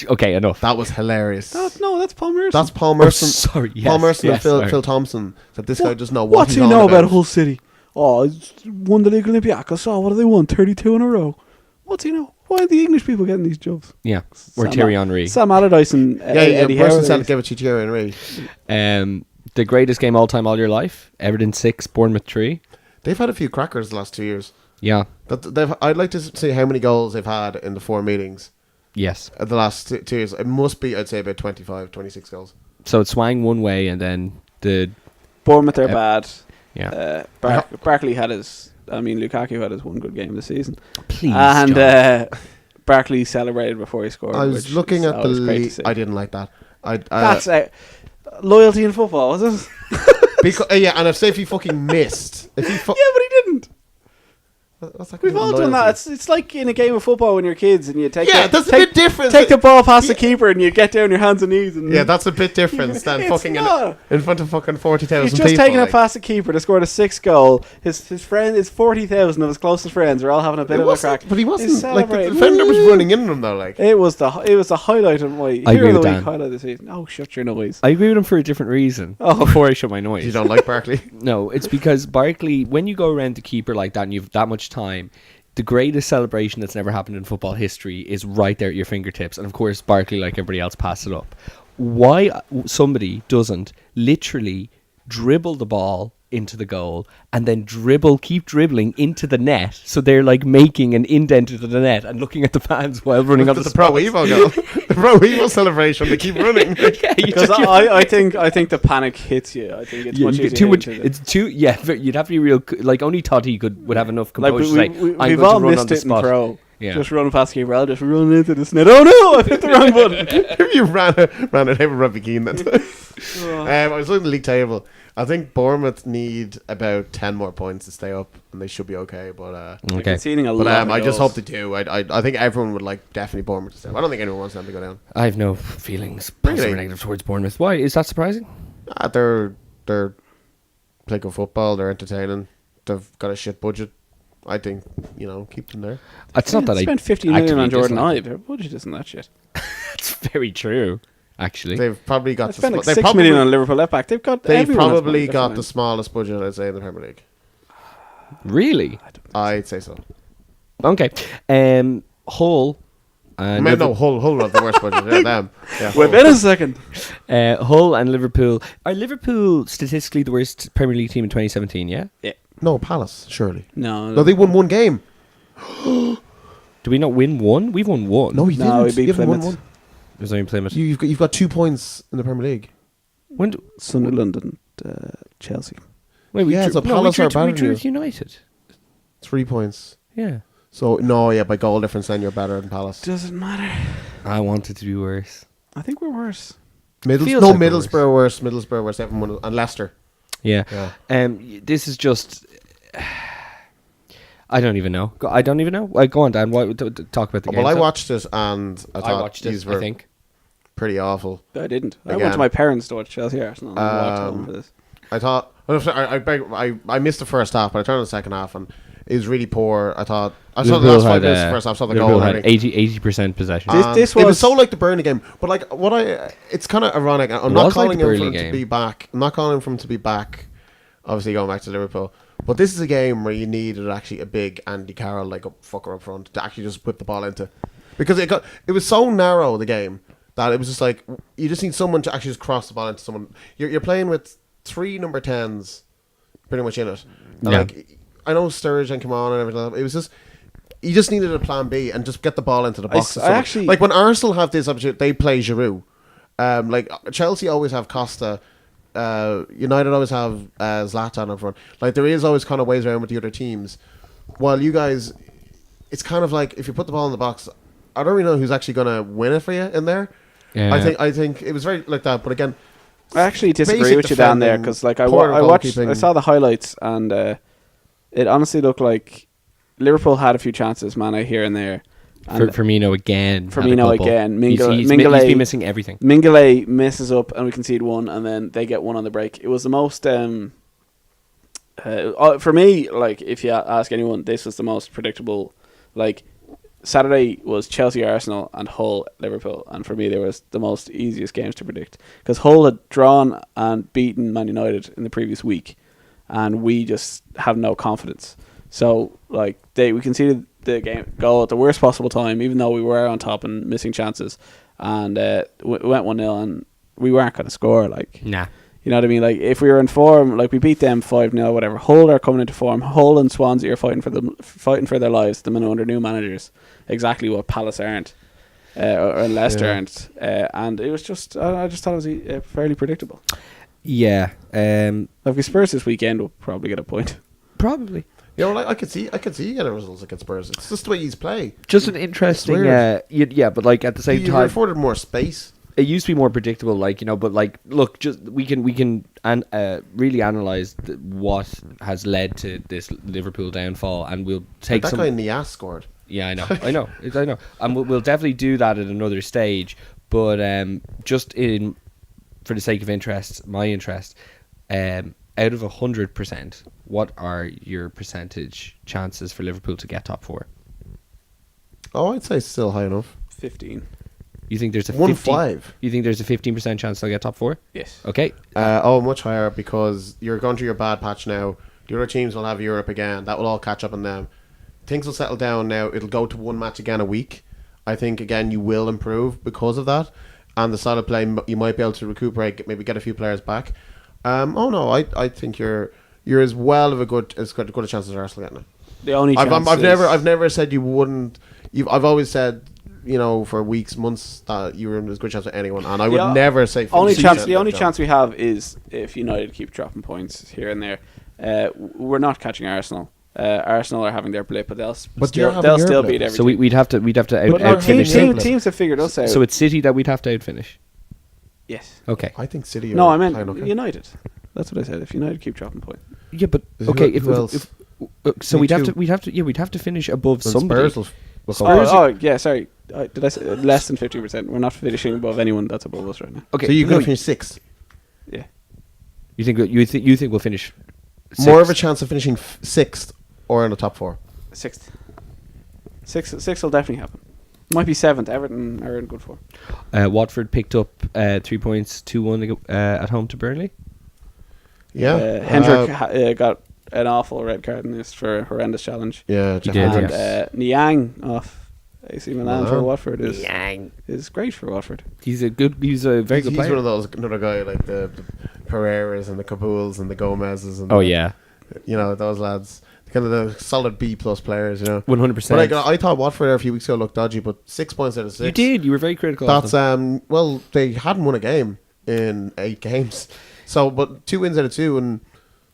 Speaker 1: Okay, enough.
Speaker 3: that was hilarious.
Speaker 2: No, that's Paul Merson.
Speaker 3: That's Paul
Speaker 1: Oh,
Speaker 3: Merson.
Speaker 1: sorry. Yes,
Speaker 3: Paul Merson
Speaker 1: yes,
Speaker 3: and Phil,
Speaker 1: sorry.
Speaker 3: Phil Thompson said this guy doesn't know what
Speaker 2: What's
Speaker 3: he's
Speaker 2: he
Speaker 3: on
Speaker 2: know
Speaker 3: about.
Speaker 2: about Hull City? Oh, he's won the League Olympiacos. Oh, what have they won? 32 in a row. What's he know? Why are the English people getting these jobs?
Speaker 1: Yeah, or
Speaker 2: Sam
Speaker 1: Thierry Henry.
Speaker 2: Sam Allardyce and Eddie
Speaker 3: Merson
Speaker 2: Howe.
Speaker 3: said to give it to Thierry Henry.
Speaker 1: The greatest game all time, all your life. Everton 6, Bournemouth 3.
Speaker 3: They've had a few crackers the last 2 years.
Speaker 1: Yeah.
Speaker 3: I'd like to see how many goals they've had in the 4 meetings
Speaker 1: Yes.
Speaker 3: the last 2 years. It must be, I'd say, about 25, 26 goals.
Speaker 1: So it swang one way, and then the
Speaker 2: Bournemouth are bad.
Speaker 1: yeah.
Speaker 2: Barkley had his. I mean, Lukaku had his one good game this season,
Speaker 1: Please.
Speaker 2: and
Speaker 1: John.
Speaker 2: Barkley celebrated before he scored.
Speaker 3: I was
Speaker 2: which
Speaker 3: looking
Speaker 2: is
Speaker 3: at the
Speaker 2: always great to
Speaker 3: league.
Speaker 2: see.
Speaker 3: I didn't like that.
Speaker 2: That's loyalty in football, was it?
Speaker 3: because, yeah, and if he fucking missed, if he
Speaker 2: Yeah, but he didn't.
Speaker 3: what's that
Speaker 2: We've
Speaker 3: kind of
Speaker 2: all done that.
Speaker 3: loyalty?
Speaker 2: It's like in a game of football when you're kids and you take
Speaker 3: Yeah,
Speaker 2: the,
Speaker 3: that's a
Speaker 2: take,
Speaker 3: bit different.
Speaker 2: Take the ball past the keeper and you get down your hands and knees. And
Speaker 3: Yeah, that's a bit different than
Speaker 2: It's
Speaker 3: fucking
Speaker 2: not.
Speaker 3: in front of fucking 40,000
Speaker 2: He's
Speaker 3: people.
Speaker 2: just taking
Speaker 3: like.
Speaker 2: it past the keeper to score a 6th goal. His friend, his 40,000 of his closest friends are all having a bit
Speaker 3: It
Speaker 2: of a
Speaker 3: wasn't-
Speaker 2: crack.
Speaker 3: But he
Speaker 2: He's
Speaker 3: wasn't like the
Speaker 2: celebrating.
Speaker 3: defender was running in on him though. Like
Speaker 2: It was the highlight of my
Speaker 1: I
Speaker 2: hero
Speaker 1: agree
Speaker 2: of the
Speaker 1: with
Speaker 2: week
Speaker 1: Dan.
Speaker 2: highlight of the season. Oh, shut your noise.
Speaker 1: I agree with him for a different reason.
Speaker 2: Oh.
Speaker 1: Before I shut my noise.
Speaker 3: you don't like Barkley.
Speaker 1: No, it's because Barkley, when you go around the keeper like that and you've that much time, the greatest celebration that's never happened in football history is right there at your fingertips. And of course, Barkley, like everybody else, passed it up. Why somebody doesn't literally dribble the ball into the goal and then keep dribbling into the net, so they're like making an indent into the net and looking at the fans while running up
Speaker 3: the
Speaker 1: the
Speaker 3: Pro Evo goal, the Pro Evo celebration. They keep running.
Speaker 1: Yeah, you
Speaker 2: Because
Speaker 1: just-
Speaker 2: I think the panic hits you. I think it's
Speaker 1: yeah,
Speaker 2: much
Speaker 1: you get
Speaker 2: easier
Speaker 1: too much.
Speaker 2: to do.
Speaker 1: It's too. Yeah, you'd have to be real. Like only Totti would have enough
Speaker 2: Like
Speaker 1: composure
Speaker 2: we,
Speaker 1: to say,
Speaker 2: we,
Speaker 1: "I'm
Speaker 2: we've
Speaker 1: going
Speaker 2: all
Speaker 1: to run on
Speaker 2: missed
Speaker 1: the
Speaker 2: it in
Speaker 1: spot."
Speaker 2: pro.
Speaker 1: Yeah.
Speaker 2: Just run past keeper. I'll just run into this net. Oh no! I hit the wrong button.
Speaker 3: If you ran it over Robbie Keane that time. I was looking at the league table. I think Bournemouth need about 10 more points to stay up, and they should be okay. But
Speaker 2: They're
Speaker 1: Okay,
Speaker 2: conceding a
Speaker 3: but
Speaker 2: lot.
Speaker 3: I
Speaker 2: of
Speaker 3: just
Speaker 2: goals.
Speaker 3: hope they do. I think everyone would like definitely Bournemouth to stay up. I don't think anyone wants them to go down.
Speaker 1: I have no feelings, positive or
Speaker 3: Really?
Speaker 1: negative, towards Bournemouth. Why is that surprising?
Speaker 3: They're play good football. They're entertaining. They've got a shit budget. I think keep them there.
Speaker 1: It's not that I
Speaker 2: spent 15 million on
Speaker 1: actively
Speaker 2: Jordan
Speaker 1: dislike
Speaker 2: Ive. Their budget isn't that shit.
Speaker 1: That's very true, actually.
Speaker 3: They've probably got
Speaker 2: They spent like
Speaker 3: they
Speaker 2: 6 million on Liverpool left back. They've
Speaker 3: They've
Speaker 2: everyone has
Speaker 3: probably
Speaker 2: money,
Speaker 3: got
Speaker 2: that's
Speaker 3: the
Speaker 2: fine.
Speaker 3: smallest budget, I'd say, in the Premier League.
Speaker 1: Really?
Speaker 3: I'd say so.
Speaker 1: Okay. Hull.
Speaker 3: Hull have the worst budget. Yeah, them. Yeah, Hull.
Speaker 2: Within a second.
Speaker 1: Hull and Liverpool. Are Liverpool statistically the worst Premier League team in 2017? Yeah.
Speaker 3: No, Palace, surely.
Speaker 2: No,
Speaker 3: No, they won one game.
Speaker 1: Do we not win one? We've won one.
Speaker 3: No, you
Speaker 2: No, we
Speaker 3: didn't.
Speaker 2: beat
Speaker 3: You haven't won
Speaker 2: Plymouth.
Speaker 3: one.
Speaker 1: It was only Plymouth.
Speaker 3: You've got 2 points in the Premier League.
Speaker 1: When do,
Speaker 2: Sunderland and Chelsea.
Speaker 1: wait, we
Speaker 3: Yeah,
Speaker 1: drew,
Speaker 3: so
Speaker 1: no, we
Speaker 3: Palace
Speaker 1: drew,
Speaker 3: are better
Speaker 1: we
Speaker 3: than
Speaker 1: drew
Speaker 3: you.
Speaker 1: with United.
Speaker 3: 3 points.
Speaker 1: Yeah.
Speaker 3: So by goal difference, then you're better than Palace.
Speaker 2: Doesn't matter.
Speaker 1: I want it to be worse.
Speaker 2: I think we're worse.
Speaker 1: Feels like we're
Speaker 3: Middlesbrough worse. Middlesbrough worse. Everyone won, and Leicester.
Speaker 1: Yeah.
Speaker 3: Yeah.
Speaker 1: This is just. I don't even know. I don't even know. Go on, Dan. Talk about the game.
Speaker 3: Well, I watched it and I thought
Speaker 1: watched it.
Speaker 3: these were
Speaker 1: I think.
Speaker 3: pretty awful.
Speaker 2: I didn't. I
Speaker 3: Again.
Speaker 2: went to my parents to watch Chelsea Arsenal and walked home for this.
Speaker 3: I thought I missed the first half, but I turned on the second half and it was really poor. I saw the last 5 minutes of the first half. Saw the
Speaker 1: Liverpool
Speaker 3: goal.
Speaker 1: had 80% possession.
Speaker 2: This
Speaker 3: it was
Speaker 2: was
Speaker 3: so like the Burnley game, but like it's kind of ironic. I'm not calling him for him to be back. I'm not calling him for him to be back. Obviously going back to Liverpool, but this is a game where you needed actually a big Andy Carroll like fucker up front to actually just whip the ball into, because it was so narrow the game that it was just like you just need someone to actually just cross the ball into someone. You're playing with 3 number 10s pretty much in it. And like I know Sturridge came on and everything. It was just you just needed a plan B and just get the ball into the box.
Speaker 2: I actually
Speaker 3: like when Arsenal have this opportunity, they play Giroud. Like Chelsea always have Costa. United always have Zlatan up front. Like there is always kind of ways around with the other teams. While you guys, it's kind of like if you put the ball in the box, I don't really know who's actually going to win it for you in there. Yeah. I think it was very like that. But again,
Speaker 2: I actually disagree with you down there because like I saw the highlights and it honestly looked like Liverpool had a few chances, Mane here and there. And
Speaker 1: Firmino again.
Speaker 2: Mingele,
Speaker 1: he's been missing everything.
Speaker 2: Mingele messes up and we concede one, and then they get one on the break. It was the most for me, like if you ask anyone, this was the most predictable. Like Saturday was Chelsea, Arsenal, and Hull, Liverpool, and for me, they was the most easiest games to predict because Hull had drawn and beaten Man United in the previous week, and we just have no confidence. So like we conceded the game goal at the worst possible time, even though we were on top and missing chances, and we went 1-0, and we weren't going to score. Like,
Speaker 1: nah.
Speaker 2: You know what I mean? Like if we were in form, like we beat them 5-0, whatever. Hull are coming into form. Hull and Swansea are fighting for their lives. The minute under new managers, exactly what Palace aren't, or Leicester aren't, and it was just I just thought it was fairly predictable.
Speaker 1: Yeah.
Speaker 2: If we Spurs this weekend, we'll probably get a point.
Speaker 1: Probably.
Speaker 3: You know, like I could see you getting results against Spurs. It's just the way he's play.
Speaker 1: Just an interesting, but like at the same time,
Speaker 3: you're afforded more space.
Speaker 1: It used to be more predictable, like, you know, but like, look, just we can really analyze what has led to this Liverpool downfall, and we'll take
Speaker 3: that guy in the ass scored.
Speaker 1: Yeah, I know, and we'll definitely do that at another stage. But for the sake of interest, my interest, out of 100%, what are your percentage chances for Liverpool to get top 4?
Speaker 3: Oh, I'd say still high enough.
Speaker 2: 15.
Speaker 1: You think there's a
Speaker 3: 1-5?
Speaker 1: You think there's a 15% chance they'll get top 4?
Speaker 2: Yes.
Speaker 1: Okay.
Speaker 3: Much higher, because you're going through your bad patch now. The other teams will have Europe again. That will all catch up on them. Things will settle down now. It'll go to one match again a week. I think again you will improve because of that, and the style of play you might be able to recuperate, maybe get a few players back. I think you're as well of a good a chance as Arsenal getting it.
Speaker 2: The only chance
Speaker 3: I've never said you wouldn't. I've always said, you know, for weeks, months, that you were in as good a chance with anyone, and I would never say.
Speaker 2: The only chance we have is if United keep dropping points here and there. We're not catching Arsenal. Arsenal are having their blip, but they'll still beat everything.
Speaker 1: So we'd have to
Speaker 2: outfinish teams have figured us out.
Speaker 1: So it's City that we'd have to outfinish.
Speaker 2: Yes.
Speaker 1: Okay.
Speaker 3: I think City.
Speaker 2: No, I meant United. That's what I said. If United keep dropping points.
Speaker 1: Yeah, but okay. We'd have to finish above somebody.
Speaker 2: Sorry. Did I say less than 15%? We're not finishing above anyone that's above us right now.
Speaker 3: Okay. So you're going to finish 6th.
Speaker 2: Yeah.
Speaker 1: You think we'll finish 6th?
Speaker 3: More of a chance of finishing 6th or in the top 4?
Speaker 2: 6th. 6th will definitely happen. Might be 7th. Everton are in good form.
Speaker 1: Watford picked up 3 points, 2-1 at home to Burnley.
Speaker 3: Yeah.
Speaker 2: Hendrick got an awful red card in this for a horrendous challenge.
Speaker 3: Yeah,
Speaker 1: he did.
Speaker 2: And Niang off AC Milan for Watford is great for Watford.
Speaker 1: He's a very good player.
Speaker 3: He's one of those, another guy like the Pereiras and the Capuls and the Gomez's and you know, those lads, kind of the solid B+ players, you know.
Speaker 1: 100%.
Speaker 3: But I thought Watford a few weeks ago looked dodgy, but 6 points out of 6.
Speaker 1: You did. You were very critical.
Speaker 3: That's well, they hadn't won a game in 8 games, so but 2 wins out of 2, and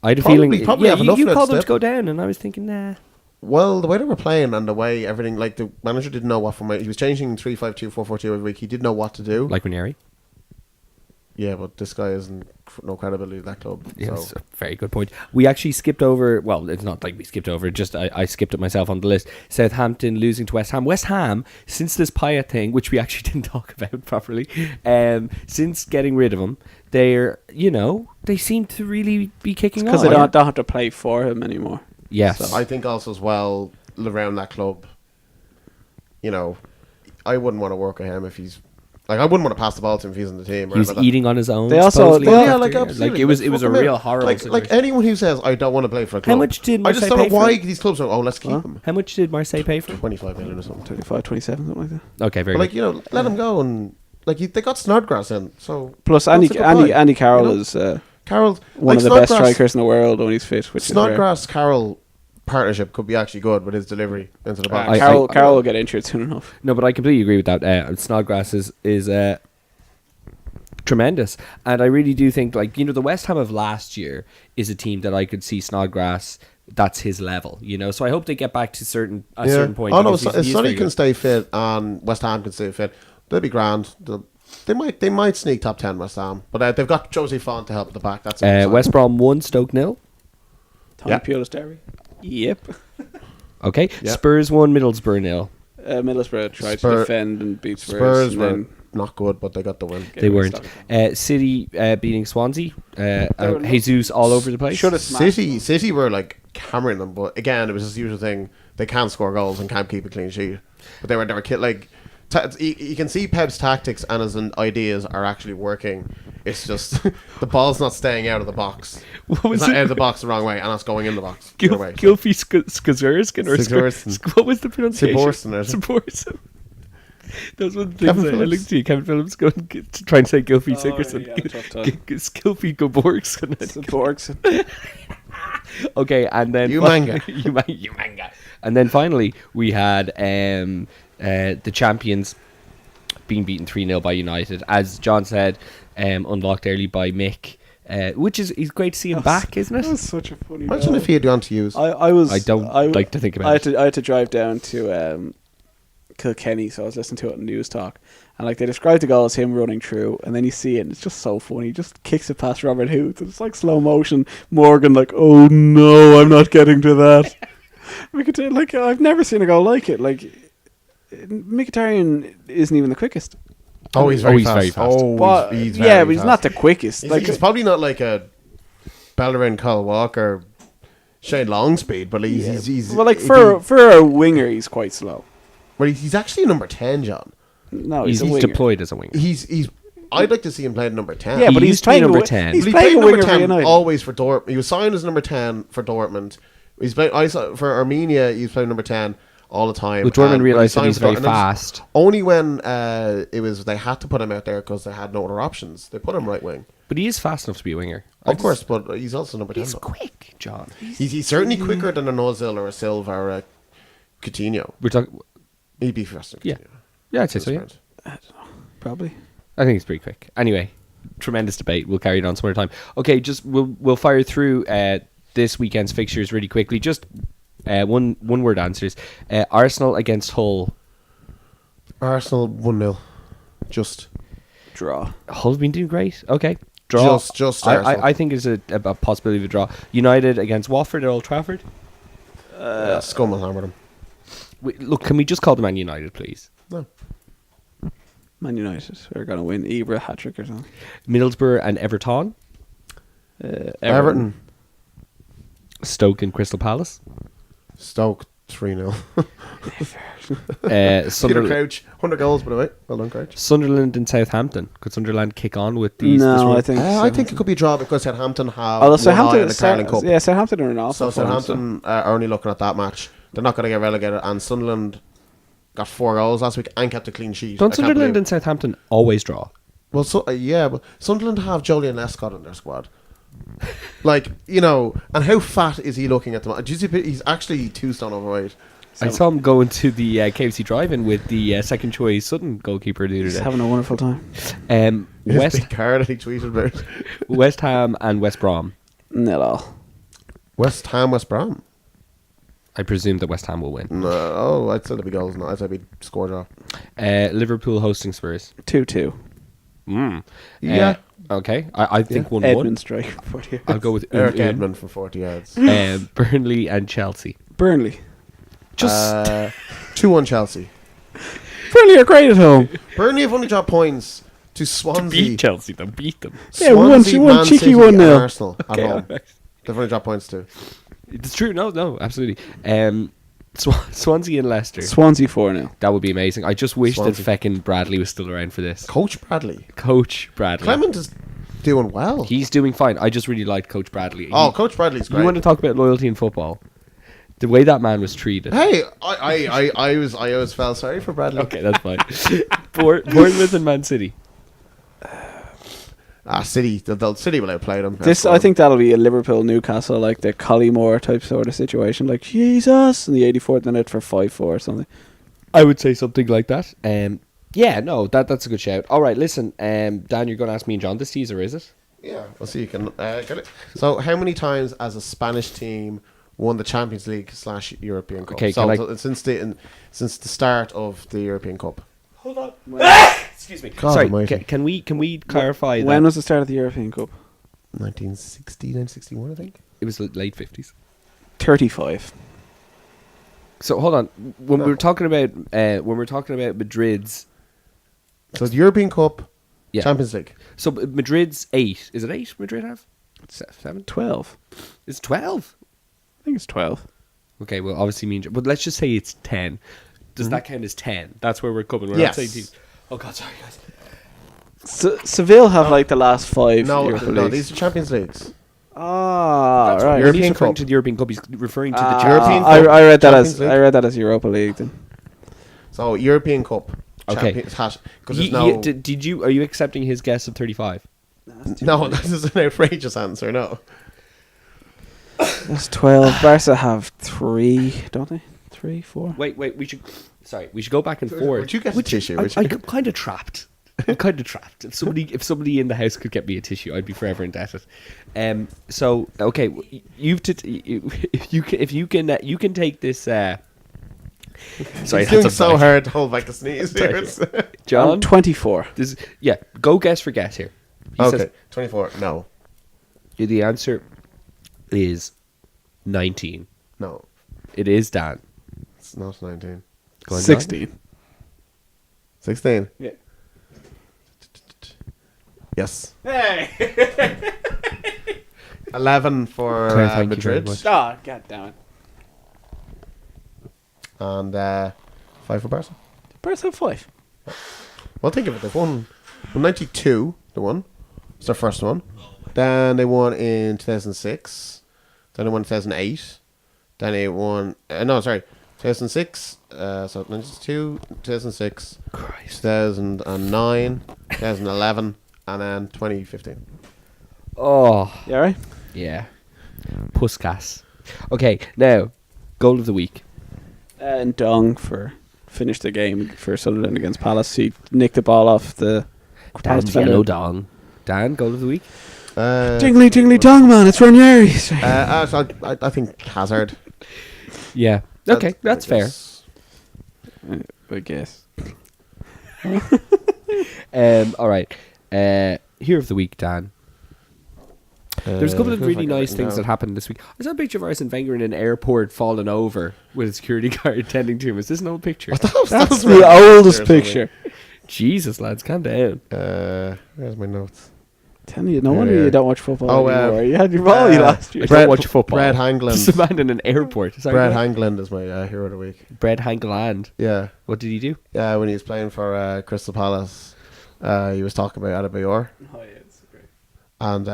Speaker 1: I had a feeling.
Speaker 3: You
Speaker 1: called them to go down, and I was thinking, nah.
Speaker 3: Well, the way they were playing and the way everything, like the manager didn't know what formation. He was changing 3-5-2, 4-4-2 every week. He didn't know what to do.
Speaker 1: Like Ranieri.
Speaker 3: Yeah, but this guy isn't no credibility at that club.
Speaker 1: Yeah,
Speaker 3: So
Speaker 1: that's a very good point. We actually skipped over. Well, it's not like we skipped over. Just I skipped it myself on the list. Southampton losing to West Ham. West Ham, since this Payet thing, which we actually didn't talk about properly, since getting rid of him, they seem to really be kicking on.
Speaker 2: Because they don't have to play for him anymore.
Speaker 1: Yes,
Speaker 2: So-
Speaker 3: I think also as well around that club, I wouldn't want to work with him if he's like I wouldn't want to pass the ball to him if he's in the team. or
Speaker 1: he was
Speaker 3: anything like
Speaker 1: eating on his own.
Speaker 2: They also-
Speaker 1: supposedly,
Speaker 2: they-
Speaker 3: yeah,
Speaker 1: after,
Speaker 3: like absolutely.
Speaker 1: it was a
Speaker 3: fuck him
Speaker 1: real
Speaker 3: out.
Speaker 1: horrible
Speaker 3: Like
Speaker 1: situation.
Speaker 3: anyone who says I don't want to play for a club.
Speaker 1: How much did
Speaker 3: I just
Speaker 1: Marseille
Speaker 3: don't know
Speaker 1: pay for
Speaker 3: why
Speaker 1: him?
Speaker 3: these clubs are. Oh, let's keep him.
Speaker 1: How much did Marseille pay for him?
Speaker 3: 25 million or something.
Speaker 2: 25, 27, something like that.
Speaker 1: Okay, very
Speaker 3: But
Speaker 1: good.
Speaker 3: let him go and they got Snodgrass in. So
Speaker 2: Plus,
Speaker 3: that's a good buy,
Speaker 2: Andy Carroll
Speaker 3: you know?
Speaker 2: is
Speaker 3: Carroll,
Speaker 2: one of the best strikers in the world when he's fit. Which is rare.
Speaker 3: Snodgrass Carroll partnership could be actually good with his delivery into the box.
Speaker 2: Carroll will get injured soon enough.
Speaker 1: No, but I completely agree with that. Snodgrass is tremendous, and I really do think the West Ham of last year is a team that I could see Snodgrass. That's his level, So I hope they get back to certain point.
Speaker 3: Oh no,
Speaker 1: because
Speaker 3: if
Speaker 1: he's
Speaker 3: Sonny
Speaker 1: very
Speaker 3: can
Speaker 1: good.
Speaker 3: stay fit and West Ham can stay fit, they'll be grand. They might sneak top 10 West Ham, but they've got Josie Font to help at the back. That's
Speaker 1: West Brom 1, Stoke 0.
Speaker 2: Tommy
Speaker 3: Yeah.
Speaker 2: Pulis Derby. Yep.
Speaker 1: Okay,
Speaker 3: Yeah.
Speaker 1: Spurs 1, Middlesbrough 0.
Speaker 2: Middlesbrough tried
Speaker 3: Spur-
Speaker 2: to defend and beat Spurs.
Speaker 3: Spurs
Speaker 2: and
Speaker 3: were
Speaker 2: then
Speaker 3: not good, but they got the win.
Speaker 2: get
Speaker 1: They
Speaker 2: rid of
Speaker 1: weren't.
Speaker 2: Stoke.
Speaker 1: City beating Swansea.
Speaker 2: were
Speaker 1: Jesus all over the place.
Speaker 2: Should have smashed.
Speaker 3: City were hammering them, but again, it was this usual thing. They can't score goals and can't keep a clean sheet. But they were you can see Pep's tactics and his ideas are actually working. It's just the ball's not staying out of the box.
Speaker 1: What was
Speaker 3: It's not
Speaker 1: it?
Speaker 3: out of the box the wrong way, and it's going in the box. the other way.
Speaker 1: Gilfie Skazurskin or
Speaker 3: Skazurskin.
Speaker 1: what was the pronunciation?
Speaker 3: Siborsen, I think.
Speaker 1: Siborsen. Those were the
Speaker 3: Kevin
Speaker 1: things I
Speaker 3: Phillips.
Speaker 1: looked to. Kevin Phillips going to try and say Gilfie Sigurdsson.
Speaker 2: yeah, tough time.
Speaker 1: Gilfie Goborgsson.
Speaker 2: It's the Borgs.
Speaker 1: Okay, and then
Speaker 3: Umanga.
Speaker 1: Umanga. And then finally we had the champions being beaten 3-0 by United. As John said, unlocked early by Mick. Which is great to see him back, isn't
Speaker 2: That
Speaker 1: it?
Speaker 2: was such a funny.
Speaker 3: Imagine
Speaker 2: goal.
Speaker 3: if he had gone to use.
Speaker 1: I don't like to think about it.
Speaker 2: I had to drive down to Kilkenny, so I was listening to it on News Talk, and they described the goal as him running through, and then you see it, and it's just so funny. He just kicks it past Robert Huth. It's like slow motion. Morgan, oh no, I'm not getting to that. Mkhitaryan, I've never seen a goal like it. Mkhitaryan isn't even the quickest.
Speaker 3: Oh, he's very fast.
Speaker 1: very fast.
Speaker 3: Oh,
Speaker 2: But,
Speaker 3: he's
Speaker 2: yeah,
Speaker 3: very
Speaker 2: but he's
Speaker 3: fast.
Speaker 2: not the quickest.
Speaker 3: He's probably not like a Bellerin, Kyle Walker, Shane Long speed, but he's
Speaker 2: well, for a winger, he's quite slow.
Speaker 3: but he's actually number 10, John.
Speaker 2: No,
Speaker 1: He's
Speaker 2: he's a winger.
Speaker 1: deployed as a winger.
Speaker 3: He's. I'd like to see him playing number 10.
Speaker 2: Yeah,
Speaker 1: He
Speaker 2: but he's
Speaker 1: used to be
Speaker 2: playing
Speaker 1: number
Speaker 2: a wi-
Speaker 1: 10.
Speaker 2: He's
Speaker 3: But he
Speaker 2: playing
Speaker 3: played
Speaker 2: a
Speaker 3: number
Speaker 2: winger for
Speaker 3: 10
Speaker 2: United.
Speaker 3: always for Dortmund. He was signed as number 10 for Dortmund. He's playing for Armenia. He was playing number 10 all the time.
Speaker 1: But Dortmund
Speaker 3: And when he
Speaker 1: realised that
Speaker 3: signed
Speaker 1: he's
Speaker 3: for
Speaker 1: very
Speaker 3: Dortmund- and then
Speaker 1: fast.
Speaker 3: Only when they had to put him out there because they had no other options. They put him right wing.
Speaker 1: But he is fast enough to be a winger.
Speaker 3: Of course, but he's also number 10.
Speaker 1: He's
Speaker 3: though.
Speaker 1: quick, John.
Speaker 3: He's certainly quicker than a Ozil or a Silva or a Coutinho.
Speaker 1: We're talking.
Speaker 3: He'd be faster than
Speaker 1: Yeah.
Speaker 3: Coutinho.
Speaker 1: Yeah, I'd say so. Yeah.
Speaker 2: Probably.
Speaker 1: I think he's pretty quick. Anyway, tremendous debate. We'll carry it on some other time. Okay, just we'll fire through this weekend's fixtures really quickly. Just one word answers. Arsenal against Hull.
Speaker 3: Arsenal 1-0. Just
Speaker 2: Draw.
Speaker 1: Hull have been doing great. Okay, draw.
Speaker 3: Just
Speaker 1: I think it's a possibility of a draw. United against Watford at Old Trafford.
Speaker 3: Scum will hammer them.
Speaker 1: Look, can we just call them Man United, please?
Speaker 3: No.
Speaker 2: Man United are going to win. Ibra hat-trick or something.
Speaker 1: Middlesbrough and Everton.
Speaker 3: Everton.
Speaker 1: Stoke and Crystal Palace.
Speaker 3: Stoke 3-0. Peter
Speaker 1: Sunderland,
Speaker 3: Crouch, 100 goals by the way. Well done, Crouch.
Speaker 1: Sunderland and Southampton. Could Sunderland kick on with these? this
Speaker 2: No,
Speaker 1: run?
Speaker 2: I think.
Speaker 3: I think it could be a draw because Southampton have
Speaker 2: Although
Speaker 3: one eye
Speaker 2: Southampton,
Speaker 3: on the Carling Cup.
Speaker 2: yeah, Southampton are an
Speaker 3: So
Speaker 2: awful.
Speaker 3: Southampton are only looking at that match. They're not going to get relegated. And Sunderland got 4 goals last week and kept a clean sheet.
Speaker 1: Don't
Speaker 3: I can't
Speaker 1: Sunderland
Speaker 3: believe-
Speaker 1: and Southampton always draw?
Speaker 3: Well, yeah, but Sunderland have Julian Lescott in their squad. And how fat is he looking at the moment? He's actually 2 stone overweight.
Speaker 1: I saw him going to the KFC drive-in with the second choice Sutton goalkeeper the
Speaker 2: He's
Speaker 1: other day.
Speaker 2: having a wonderful time.
Speaker 3: His
Speaker 1: West
Speaker 3: big card that he tweeted about.
Speaker 1: West Ham and West Brom.
Speaker 2: Nil all.
Speaker 3: West Ham, West Brom.
Speaker 1: I presume that West Ham will win.
Speaker 3: No, I'd say there'd be goals. No, I'd say it'd be score draw.
Speaker 1: Liverpool hosting Spurs.
Speaker 2: 2-2.
Speaker 3: Yeah.
Speaker 1: Okay. I think 1-1.
Speaker 2: Edmund strike for 40 yards.
Speaker 1: I'll go with
Speaker 3: Eric Edmond from 40 yards.
Speaker 1: Burnley and Chelsea.
Speaker 2: Burnley.
Speaker 1: Just
Speaker 3: 2-1 Chelsea.
Speaker 2: Burnley are great at home.
Speaker 3: Burnley have only dropped points to Swansea.
Speaker 1: beat Chelsea. Don't beat them.
Speaker 2: Yeah,
Speaker 3: Swansea,
Speaker 2: one
Speaker 3: Man
Speaker 2: cheeky
Speaker 3: City,
Speaker 2: 1-0.
Speaker 3: Arsenal at
Speaker 1: Okay,
Speaker 3: home.
Speaker 1: alright.
Speaker 3: They've only dropped points too.
Speaker 1: It's true. No, absolutely. Swansea and Leicester.
Speaker 2: Swansea 4-0.
Speaker 1: That would be amazing. I just wish
Speaker 3: Swansea.
Speaker 1: that feckin' Bradley was still around for this.
Speaker 3: Coach Bradley.
Speaker 1: Coach Bradley.
Speaker 3: Clement is doing well.
Speaker 1: He's doing fine. I just really like Coach Bradley.
Speaker 3: Coach Bradley's great.
Speaker 1: You want to talk about loyalty in football? The way that man was treated.
Speaker 3: Hey, I always felt sorry for Bradley.
Speaker 1: Okay, that's fine. Bournemouth and Man City.
Speaker 3: City. The City will outplay them.
Speaker 2: I think that'll be a Liverpool Newcastle, like the Collymore type sort of situation. Like, Jesus! In the 84th minute for 5-4 or something.
Speaker 1: I would say something like that. Yeah, no, that's a good shout. All right, listen, Dan, you're going to ask me and John this teaser, is it?
Speaker 3: Yeah, we'll see. You can get it. So, how many times as a Spanish team won the Champions League / European Cup?
Speaker 1: Okay,
Speaker 3: since the start of the European Cup.
Speaker 1: Hold on. Excuse me.
Speaker 3: God
Speaker 1: Sorry,
Speaker 3: almighty.
Speaker 1: can we clarify that?
Speaker 2: When was the start of the European Cup?
Speaker 3: 1960, 1961, I think.
Speaker 1: It was late 50s.
Speaker 2: 35.
Speaker 1: So hold on. When we're talking about Madrid's,
Speaker 3: So the European Cup,
Speaker 1: yeah.
Speaker 3: Champions League.
Speaker 1: So Madrid's 8. Is it 8? Madrid have 7.
Speaker 2: 12.
Speaker 1: It's 12.
Speaker 2: I think it's 12.
Speaker 1: Okay, well, obviously but let's just say it's 10. Does that count as 10? That's where we're coming. We're
Speaker 3: Yes.
Speaker 1: not saying teams. Oh God, sorry guys.
Speaker 2: Seville have like the last 5
Speaker 3: No,
Speaker 2: Europa
Speaker 3: no,
Speaker 2: Leagues.
Speaker 3: these are Champions Leagues.
Speaker 2: Ah,
Speaker 1: That's
Speaker 2: right.
Speaker 1: When
Speaker 3: European
Speaker 1: he's referring
Speaker 3: Cup.
Speaker 1: to the European Cup. He's referring to the
Speaker 3: European
Speaker 2: I
Speaker 3: Cup,
Speaker 2: read that
Speaker 3: Champions League.
Speaker 2: I read that as Europa League then.
Speaker 3: So European Cup.
Speaker 1: Okay.
Speaker 3: Because there's no.
Speaker 1: Did you? Are you accepting his guess of 35?
Speaker 3: No, this is an outrageous answer. No.
Speaker 2: That's 12. Barca have 3, don't they? 3, 4.
Speaker 1: Wait. We should go back and forth.
Speaker 3: Would you get a tissue?
Speaker 1: I'm kind of trapped. If somebody in the house could get me a tissue, I'd be forever indebted. So okay, if you can take this. Sorry,
Speaker 3: It's
Speaker 1: that's
Speaker 3: doing
Speaker 1: a
Speaker 3: so
Speaker 1: bite.
Speaker 3: hard to hold back a sneeze here.
Speaker 1: Sorry. John,
Speaker 2: 24.
Speaker 1: go guess for guess here. He
Speaker 3: Okay,
Speaker 1: says
Speaker 3: 24. No,
Speaker 1: the answer is 19.
Speaker 3: no,
Speaker 1: It is Dan.
Speaker 3: it's not 19.
Speaker 1: Go on, John.
Speaker 2: 16.
Speaker 3: 16.
Speaker 2: Yeah.
Speaker 3: Yes.
Speaker 2: Hey!
Speaker 3: 11 for
Speaker 1: Claire, thank you very
Speaker 3: Madrid.
Speaker 1: much.
Speaker 2: Oh, god damn it.
Speaker 3: And 5 for Barca.
Speaker 2: Barca have 5.
Speaker 3: Well, think of it. They've won 92. They won. It's their first one. Then they won in 2006. Then they won in 2008. Then they won. 2006. So 92, 2006,
Speaker 1: Christ.
Speaker 3: 2009, 2011, and then 2015.
Speaker 1: Oh,
Speaker 2: Yeah, right?
Speaker 1: yeah. Puskas. Okay, now goal of the week.
Speaker 2: And Dong finished the game for Sunderland against Palace. He nicked the ball off the Palace
Speaker 1: Dan's
Speaker 2: defender.
Speaker 1: yellow dong. Dan, goal of the week.
Speaker 2: Jingly, jingly, dong, man. It's Ranieri.
Speaker 3: So I think Hazard.
Speaker 1: Yeah. Okay, that's fair.
Speaker 2: I guess.
Speaker 1: All right. Here of the week, Dan. There's a couple of
Speaker 3: who have I
Speaker 1: really
Speaker 3: got
Speaker 1: nice
Speaker 3: written
Speaker 1: things
Speaker 3: down?
Speaker 1: that happened this week. I saw a picture of Arsene Wenger in an airport falling over with a security guard tending to him. Is this an old picture?
Speaker 2: That's the oldest picture.
Speaker 1: Jesus, lads, calm down.
Speaker 3: Where's my notes?
Speaker 2: Telling you, no wonder you don't watch football
Speaker 3: Oh,
Speaker 2: anymore. You had your volley last year.
Speaker 1: I don't watch football.
Speaker 3: Brad
Speaker 1: This is a
Speaker 3: Hangland.
Speaker 1: man in an airport. Sorry,
Speaker 3: Brad
Speaker 1: what?
Speaker 3: Hangland is my hero of the week.
Speaker 1: Brad Hangland.
Speaker 3: Yeah.
Speaker 1: What did he do?
Speaker 3: Yeah, when he was playing for Crystal Palace, he was talking about Adebayor.
Speaker 2: Oh, yeah, it's great.
Speaker 3: And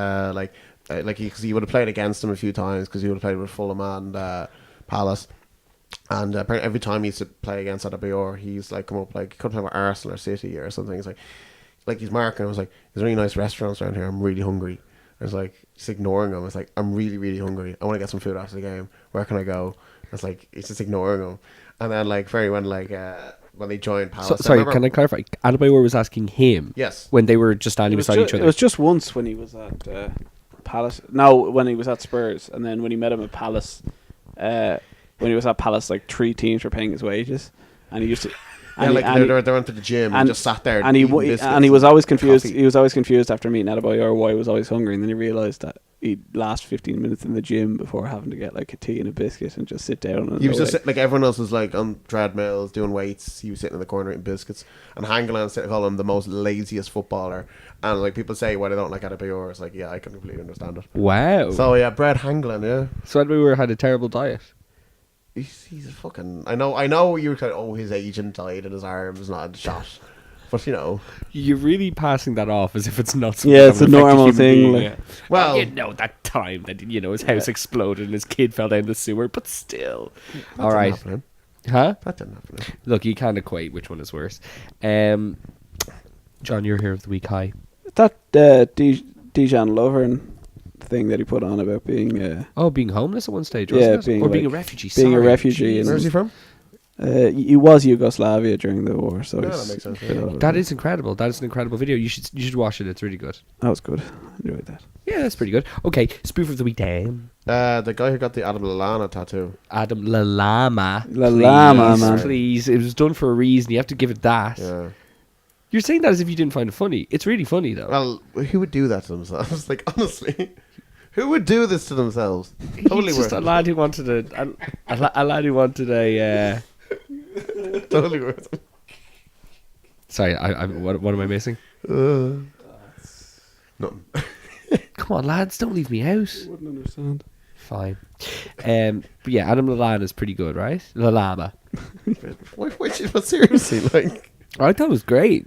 Speaker 3: because he would have played against him a few times because he would have played with Fulham and Palace, and apparently every time he used to play against Adebayor, he's like come up like he could play with Arsenal or City or something. He's like he's marking. I was like, "Is there any nice restaurants around here? I'm really hungry." I was like, just ignoring him. It's like, "I'm really really hungry. I want to get some food after the game. Where can I go?" It's like he's just ignoring him, and then like when they joined Palace.
Speaker 1: Sorry,
Speaker 3: remember-
Speaker 1: can I clarify? Adebayor was asking him.
Speaker 3: Yes.
Speaker 1: When they were just standing beside each
Speaker 2: It
Speaker 1: other.
Speaker 2: was just once when he was at Palace. No, when he was at Spurs, and then when he met him at Palace, when he was at Palace, like 3 teams were paying his wages, and he used to
Speaker 3: Yeah, like they went to the gym and just sat there.
Speaker 2: And he was always confused.
Speaker 3: coffee.
Speaker 2: He was always confused after meeting Adebayor why he was always hungry, and then he realised that he'd last 15 minutes in the gym before having to get like a tea and a biscuit and just sit down. And
Speaker 3: he was just like everyone else was like on treadmills doing weights. He was sitting in the corner eating biscuits. And Hangeland call him the most laziest footballer. And like people say why they don't like Adebayor, it's like yeah, I can completely understand it.
Speaker 1: Wow.
Speaker 3: So yeah, Brad Hangeland, yeah.
Speaker 1: So Adebayor had a terrible diet.
Speaker 3: He's a fucking. I know you were kind of, oh, his agent died and his arm is not a shot, but you know,
Speaker 1: You're really passing that off as if it's not something
Speaker 2: Yeah,
Speaker 1: that
Speaker 2: it's
Speaker 1: would
Speaker 2: a
Speaker 1: affect
Speaker 2: normal
Speaker 1: human
Speaker 2: thing,
Speaker 1: being,
Speaker 2: like-
Speaker 1: yeah.
Speaker 3: Well-
Speaker 1: you know that time that his house exploded and his kid fell down the sewer, but still. All right,
Speaker 3: happening.
Speaker 1: huh?
Speaker 3: That didn't happen.
Speaker 1: Look, you can't equate which one is worse. John, you're here of the week. Hi.
Speaker 2: that Dijon Lovren thing that he put on about being
Speaker 1: Being homeless at one stage,
Speaker 2: Yeah,
Speaker 1: wasn't it?
Speaker 2: being
Speaker 1: Or being a
Speaker 2: like-
Speaker 1: refugee.
Speaker 2: being a
Speaker 1: sorry.
Speaker 2: refugee in-
Speaker 3: Where's he from?
Speaker 2: he was Yugoslavia during the war, so
Speaker 3: Yeah,
Speaker 2: he's
Speaker 3: that makes sense,
Speaker 2: a bit
Speaker 3: yeah.
Speaker 2: older.
Speaker 1: That is incredible. That is an incredible video. You should watch it. It's really good.
Speaker 2: That was good. I enjoyed that.
Speaker 1: Yeah, that's pretty good. Okay, spoof of the week. Damn.
Speaker 3: The guy who got the Adam Lallana tattoo.
Speaker 1: Adam Lallama.
Speaker 2: Lallama,
Speaker 1: Please,
Speaker 2: man.
Speaker 1: please. It was done for a reason. You have to give it that.
Speaker 3: Yeah.
Speaker 1: You're saying that as if you didn't find it funny. It's really funny, though.
Speaker 3: Well, who would do that to themselves? Like honestly, who would do this to themselves? Totally
Speaker 1: He's just
Speaker 3: worth
Speaker 1: a
Speaker 3: it.
Speaker 1: lad who wanted a lad who wanted a.
Speaker 3: Totally worth it.
Speaker 1: Sorry, what am I missing?
Speaker 3: Nothing.
Speaker 1: Come on, lads, don't leave me out.
Speaker 2: Wouldn't understand.
Speaker 1: Fine. But yeah, Adam Lallana is pretty good, right? Lallama.
Speaker 3: But seriously, like,
Speaker 1: I thought it was great.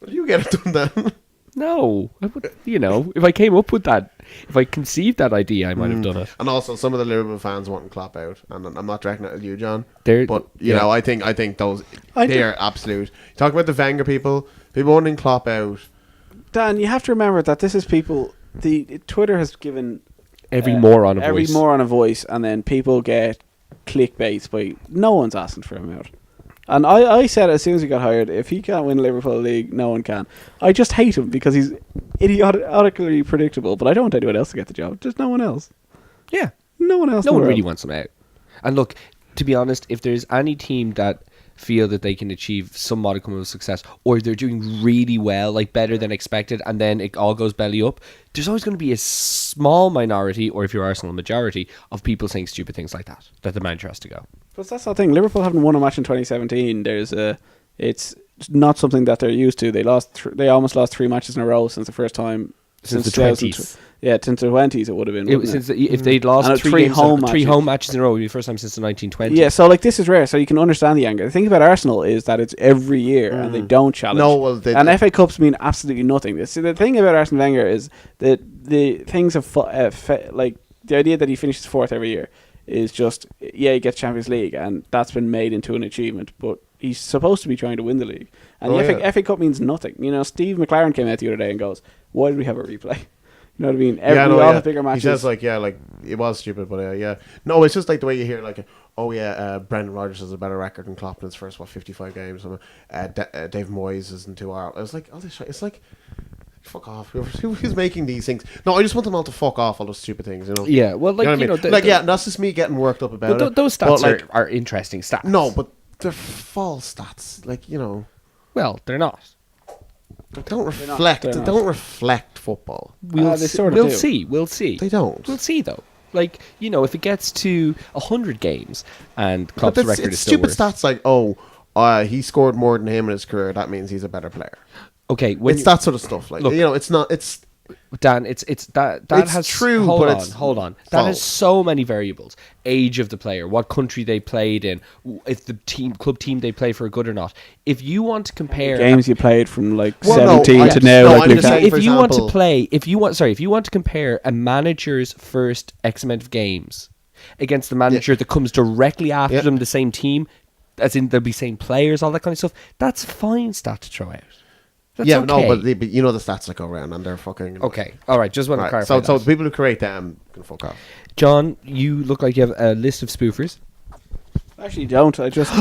Speaker 3: will you get it done then?
Speaker 1: No, I would, if I came up with that, if I conceived that idea, I might have done it.
Speaker 3: And also, some of the Liverpool fans wanting Klopp out, and I'm not directing it at you, John.
Speaker 1: They're-
Speaker 3: But you
Speaker 1: yeah.
Speaker 3: know, I think those
Speaker 2: I
Speaker 3: they are absolute. Talk about the Wenger people wanting Klopp out.
Speaker 2: Dan, you have to remember that this is people. The Twitter has given
Speaker 1: Every moron a
Speaker 2: every
Speaker 1: voice.
Speaker 2: moron a voice, and then people get clickbaits by no one's asking for him out. And I said as soon as he got hired, if he can't win Liverpool League, no one can. I just hate him because he's idiotically predictable, but I don't want anyone else to get the job. Just no one else.
Speaker 1: Yeah.
Speaker 2: No one else.
Speaker 1: No
Speaker 2: in the
Speaker 1: one really
Speaker 2: world.
Speaker 1: wants him out. And look, to be honest, if there's any team that feel that they can achieve some modicum of success, or they're doing really well, like better than expected, and then it all goes belly up, there's always going to be a small minority, or if you're Arsenal, a majority of people saying stupid things like that the manager has to go.
Speaker 2: But that's the thing. Liverpool haven't won a match in 2017. It's not something that they're used to. They they almost lost 3 matches in a row since the first time
Speaker 1: Since the
Speaker 2: 2000
Speaker 1: 20s.
Speaker 2: Yeah, since the 20s it would have been. wouldn't it?
Speaker 1: If they'd lost
Speaker 2: And
Speaker 1: three home
Speaker 2: matches.
Speaker 1: matches in a row, it would be the first time since the 1920s.
Speaker 2: Yeah, so like this is rare. So you can understand the anger. The thing about Arsenal is that it's every year and they don't challenge.
Speaker 3: No, well, they-
Speaker 2: and FA Cups mean absolutely nothing. See, the thing about Arsene Wenger is that the things of like the idea that he finishes fourth every year is just he gets Champions League and that's been made into an achievement. But he's supposed to be trying to win the league, and
Speaker 3: Oh,
Speaker 2: the
Speaker 3: yeah.
Speaker 2: FA Cup means nothing. You know, Steve McLaren came out the other day and goes, "Why did we have a replay?" You know what I mean? We all have bigger matches.
Speaker 3: He says like it was stupid, but yeah. No, it's just like the way you hear like, Brendan Rodgers has a better record than Klopp in his first 55 games. Dave Moyes isn't too hard. I was like, all this shit. It's like, fuck off. Who's making these things? No, I just want them all to fuck off all those stupid things. You know?
Speaker 1: Yeah, well, like,
Speaker 3: you know what I mean? That's just me getting worked up about it.
Speaker 1: those
Speaker 3: But,
Speaker 1: stats
Speaker 3: like,
Speaker 1: are interesting stats.
Speaker 3: no, but they're false stats. Like
Speaker 1: Well, they're not.
Speaker 3: they don't reflect.
Speaker 2: They're
Speaker 3: They
Speaker 2: not.
Speaker 3: don't reflect football.
Speaker 1: We'll
Speaker 2: they sort of do.
Speaker 1: We'll see.
Speaker 3: They don't.
Speaker 1: We'll see, though. Like, if it gets to 100 games and
Speaker 3: But
Speaker 1: Klopp's record
Speaker 3: it's
Speaker 1: is still
Speaker 3: stupid
Speaker 1: worse.
Speaker 3: stats like, he scored more than him in his career. That means he's a better player.
Speaker 1: Okay, when
Speaker 3: It's that sort of stuff. Like
Speaker 1: Look.
Speaker 3: it's not. It's
Speaker 1: Dan, it's that
Speaker 3: It's
Speaker 1: has
Speaker 3: true,
Speaker 1: Hold
Speaker 3: but
Speaker 1: on,
Speaker 3: it's
Speaker 1: hold on. That has
Speaker 3: false.
Speaker 1: so many variables: age of the player, what country they played in, if the club team they play for are good or not. If you want to compare
Speaker 2: games you played from like
Speaker 3: Well, no,
Speaker 2: 17
Speaker 3: I-
Speaker 2: to
Speaker 3: no,
Speaker 2: now.
Speaker 3: I'm
Speaker 2: like
Speaker 3: just
Speaker 2: Luke
Speaker 3: saying-
Speaker 2: Campbell.
Speaker 1: if
Speaker 3: for
Speaker 1: you want to
Speaker 3: example-
Speaker 1: play, if you want to compare a manager's first X amount of games against the manager that comes directly after
Speaker 3: Yeah.
Speaker 1: them, the same team, as in they'll be same players, all that kind of stuff. That's fine stat to throw out. That's
Speaker 3: yeah,
Speaker 1: okay.
Speaker 3: no, but the stats that go around and they're fucking
Speaker 1: Okay, all right. Just want to
Speaker 3: Right.
Speaker 1: clarify.
Speaker 3: So
Speaker 1: that.
Speaker 3: the people who create them can fuck off.
Speaker 1: John, you look like you have a list of spoofers.
Speaker 2: I actually don't. I just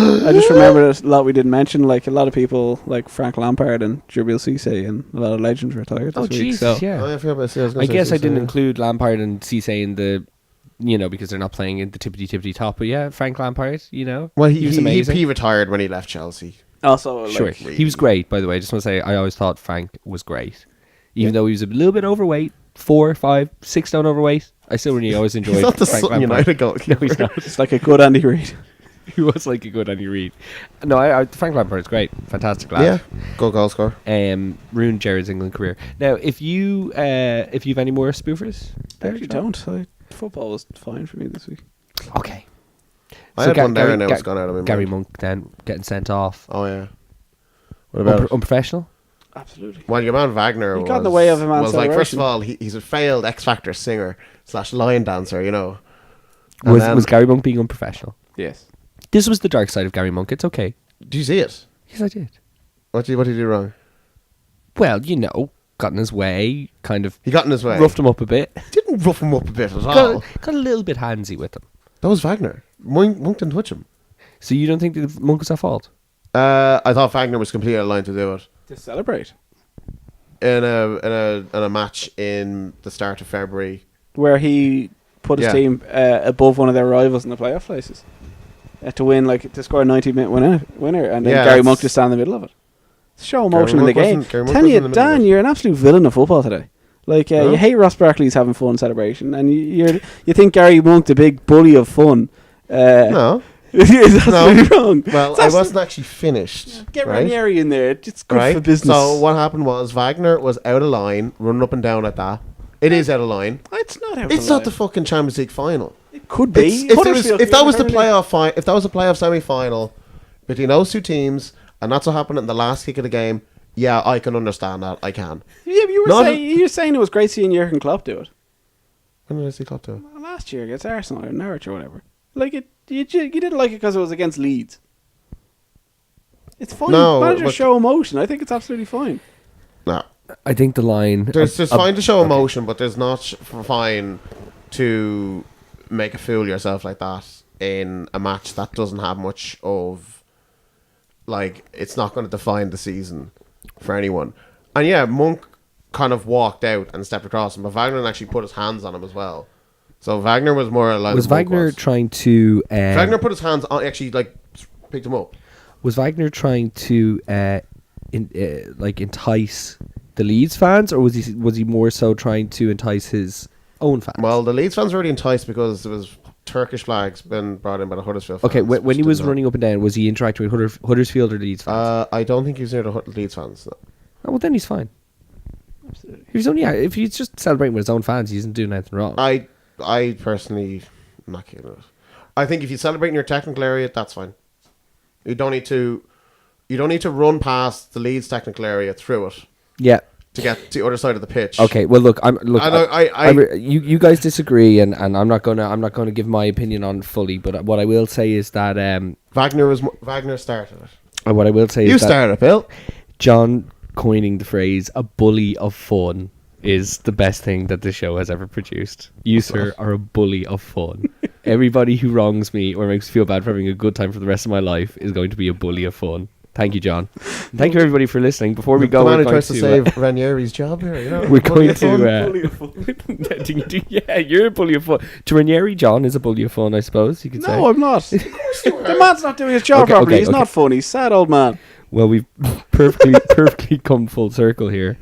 Speaker 2: remember there's a lot we didn't mention. Like a lot of people, like Frank Lampard and Jibril Cisse, and a lot of legends retired this
Speaker 1: Oh,
Speaker 2: week.
Speaker 1: Jesus,
Speaker 2: So
Speaker 1: yeah.
Speaker 3: Oh, yeah, I forgot about Cisse.
Speaker 1: I guess I
Speaker 3: Cisse,
Speaker 1: didn't
Speaker 3: yeah.
Speaker 1: include Lampard and Cisse in the, because they're not playing in the tippity top. But yeah, Frank Lampard,
Speaker 3: Well, he
Speaker 1: was amazing.
Speaker 3: he retired when he left Chelsea.
Speaker 2: Also, like,
Speaker 1: Sure, he was great, by the way. I just want to say, I always thought Frank was great. Even though he was a little bit overweight, 4, 5, 6 stone overweight, I still really always enjoyed
Speaker 3: He's not the
Speaker 1: Frank
Speaker 3: Sutton
Speaker 1: Lampard.
Speaker 3: United goalkeeper.
Speaker 1: No, he's not.
Speaker 2: It's like a good Andy Reid.
Speaker 1: He was like a good Andy Reid. No, Frank Lampard is great. Fantastic lad.
Speaker 3: Yeah, good goal scorer.
Speaker 1: Ruined Jared's England career. Now, if you've any more spoofers?
Speaker 2: I actually don't. Football was fine for me this week.
Speaker 1: Okay.
Speaker 3: I had one there and now it's gone out of my
Speaker 1: Gary
Speaker 3: mind.
Speaker 1: Monk then getting sent off.
Speaker 3: Oh, yeah. What about it?
Speaker 1: Unprofessional?
Speaker 2: Absolutely.
Speaker 3: Well, your man Wagner
Speaker 2: He got in the way of a man's
Speaker 3: was like, first of
Speaker 2: celebration.
Speaker 3: all, he's a failed X Factor singer / line dancer, you know.
Speaker 1: Was Gary Monk being unprofessional?
Speaker 2: Yes.
Speaker 1: This was the dark side of Gary Monk. It's okay.
Speaker 3: Do you see it?
Speaker 1: Yes, I did.
Speaker 3: What did he do wrong?
Speaker 1: Well, got in his way, kind of
Speaker 3: He got in his way.
Speaker 1: roughed him up a bit.
Speaker 3: Didn't rough him up a bit at all.
Speaker 1: Got a little bit handsy with him.
Speaker 3: That was Wagner. Monk didn't touch him.
Speaker 1: So you don't think that Monk was at fault?
Speaker 3: I thought Wagner was completely out of line to do it.
Speaker 2: To celebrate.
Speaker 3: In a match in the start of February.
Speaker 2: Where he put his
Speaker 3: Yeah.
Speaker 2: team above one of their rivals in the playoff places. To win, to score a 90-minute winner, and then
Speaker 3: Yeah,
Speaker 2: Gary
Speaker 3: that's-
Speaker 2: Monk just stand in the middle of it. Show
Speaker 3: Gary
Speaker 2: emotion in the
Speaker 3: Monk
Speaker 2: game.
Speaker 3: wasn't- Gary Monk
Speaker 2: Tell
Speaker 3: wasn't
Speaker 2: you,
Speaker 3: in the middle of
Speaker 2: Dan,
Speaker 3: it.
Speaker 2: you're an absolute villain of football today. Like,
Speaker 3: Huh?
Speaker 2: you hate Ross Barkley's having fun celebration, and you think Gary Monk, the big bully of fun,
Speaker 3: No.
Speaker 2: is absolutely wrong.
Speaker 3: Well,
Speaker 2: It's
Speaker 3: I
Speaker 2: absolute-
Speaker 3: wasn't actually finished.
Speaker 2: Get
Speaker 3: right?
Speaker 2: Ranieri in there. It's good
Speaker 3: Right?
Speaker 2: for business.
Speaker 3: So what happened was Wagner was out of line, running up and down like that. It is out of line.
Speaker 2: It's not out
Speaker 3: It's
Speaker 2: of
Speaker 3: not
Speaker 2: line.
Speaker 3: the fucking Champions League final.
Speaker 2: It could be.
Speaker 3: If that was the playoff semi-final between those two teams, and that's what happened in the last kick of the game, yeah, I can understand that. I can.
Speaker 2: Yeah, but you were saying it was great seeing Jurgen Klopp do it.
Speaker 3: When did I see Klopp do it?
Speaker 2: Last year against Arsenal or Norwich or whatever. Like you didn't like it because it was against Leeds. It's fine.
Speaker 3: No,
Speaker 2: Managers
Speaker 3: but-
Speaker 2: show emotion. I think it's absolutely fine.
Speaker 3: No.
Speaker 1: I think the line...
Speaker 3: There's fine to show emotion, but there's not fine to make a fool of yourself like that in a match that doesn't have much of... Like, it's not going to define the season for anyone. And yeah, Monk kind of walked out and stepped across him, but Wagner actually put his hands on him as well. So Wagner was more aligned.
Speaker 1: Was Wagner trying to...
Speaker 3: Wagner put his hands on, actually, picked him up.
Speaker 1: Was Wagner trying to entice the Leeds fans, or was he more so trying to entice his own fans?
Speaker 3: Well, the Leeds fans were already enticed because there was Turkish flags been brought in by the Huddersfield fans.
Speaker 1: Okay, when he
Speaker 3: which
Speaker 1: was
Speaker 3: did not-
Speaker 1: running up and down, was he interacting with Huddersfield or Leeds fans?
Speaker 3: I don't think he was near the Leeds fans. No.
Speaker 1: Oh, well, then he's fine.
Speaker 2: Absolutely.
Speaker 1: He was only if he's just celebrating with his own fans, he isn't doing anything wrong.
Speaker 3: I personally am not kidding it. I think if you celebrate in your technical area, that's fine. You don't need to run past the Leeds technical area through it
Speaker 1: Yeah.
Speaker 3: to get to the other side of the pitch.
Speaker 1: Okay. Well, look. You guys disagree, and I'm not gonna give my opinion on fully. But what I will say is that
Speaker 3: Wagner started it.
Speaker 1: what I will say
Speaker 3: You
Speaker 1: is that
Speaker 3: started it, Bill.
Speaker 1: John coining the phrase "a bully of fun" is the best thing that this show has ever produced. You, sir, are a bully of fun. Everybody who wrongs me or makes me feel bad for having a good time for the rest of my life is going to be a bully of fun. Thank you, John. And thank you, everybody, for listening. Before we go,
Speaker 3: the man
Speaker 1: we're
Speaker 3: who
Speaker 1: going
Speaker 3: tries to save Ranieri's job here. You know,
Speaker 1: we're
Speaker 3: bully
Speaker 1: going
Speaker 3: of fun.
Speaker 1: to... yeah, you're a bully of fun. To Ranieri, John is a bully of fun, I suppose you could say.
Speaker 2: No, I'm not. The man's not doing his job
Speaker 1: Okay,
Speaker 2: properly.
Speaker 1: okay,
Speaker 2: He's
Speaker 1: okay.
Speaker 2: not funny. He's sad old man.
Speaker 1: Well, we've perfectly come full circle here.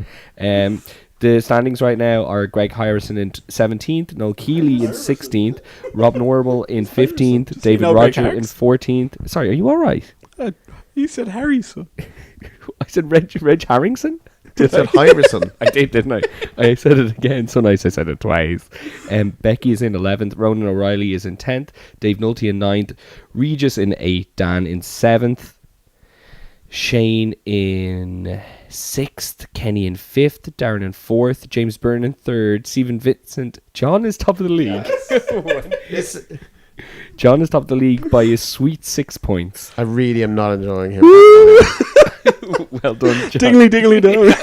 Speaker 1: The standings right now are Greg Harrison in 17th, Noel Keeley in 16th, Rob Normal in 15th, David
Speaker 2: know Greg
Speaker 1: Roger in
Speaker 2: Harris?
Speaker 1: 14th. Sorry, are you all right?
Speaker 2: He said Harrison.
Speaker 1: I said Reg Harrington?
Speaker 3: It's at Hyverson.
Speaker 1: I did, didn't I? I said it again. So nice I said it twice. Becky is in 11th. Ronan O'Reilly is in 10th. Dave Nolte in 9th. Regis in 8th. Dan in 7th. Shane in 6th. Kenny in 5th. Darren in 4th. James Byrne in 3rd. Stephen Vincent. John is top of the league. John is top of the league by a sweet 6 points.
Speaker 3: I really am not enjoying him.
Speaker 1: Well done, John.
Speaker 2: Dingly down.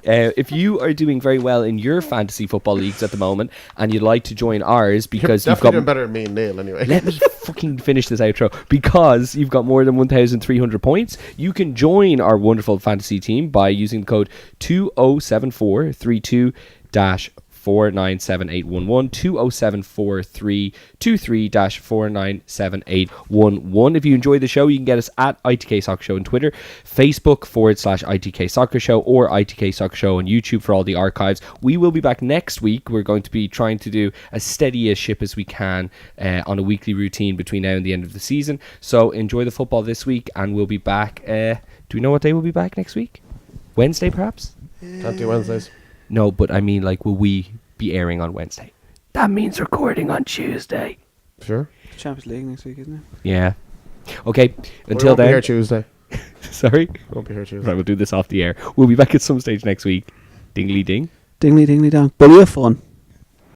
Speaker 1: If you are doing very well in your fantasy football leagues at the moment and you'd like to join ours because
Speaker 3: You're
Speaker 1: you've
Speaker 3: definitely
Speaker 1: got...
Speaker 3: doing better than me and Neil anyway.
Speaker 1: Let me fucking finish this outro. Because you've got more than 1,300 points, you can join our wonderful fantasy team by using the code 207432-4. 207-497811, 207-4323-497811. If you enjoy the show, you can get us at ITK Soccer Show on Twitter, Facebook/ITK Soccer Show, or ITK Soccer Show on YouTube for all the archives. We will be back next week. We're going to be trying to do as steady a ship as we can on a weekly routine between now and the end of the season. So enjoy the football this week, and we'll be back. Do we know what day we'll be back next week? Wednesday, perhaps?
Speaker 3: Can't do Wednesdays.
Speaker 1: No, but I mean, like, will we be airing on Wednesday? That means recording on Tuesday.
Speaker 3: Sure.
Speaker 2: Champions League next week, isn't it?
Speaker 1: Yeah. Okay.
Speaker 3: We
Speaker 1: Until
Speaker 3: won't be
Speaker 1: then.
Speaker 3: here Tuesday.
Speaker 1: Sorry.
Speaker 3: Won't be here Tuesday.
Speaker 1: Right, we'll do this off the air. We'll be back at some stage next week. Dingly ding.
Speaker 2: Dingly dingly dong. But we have fun.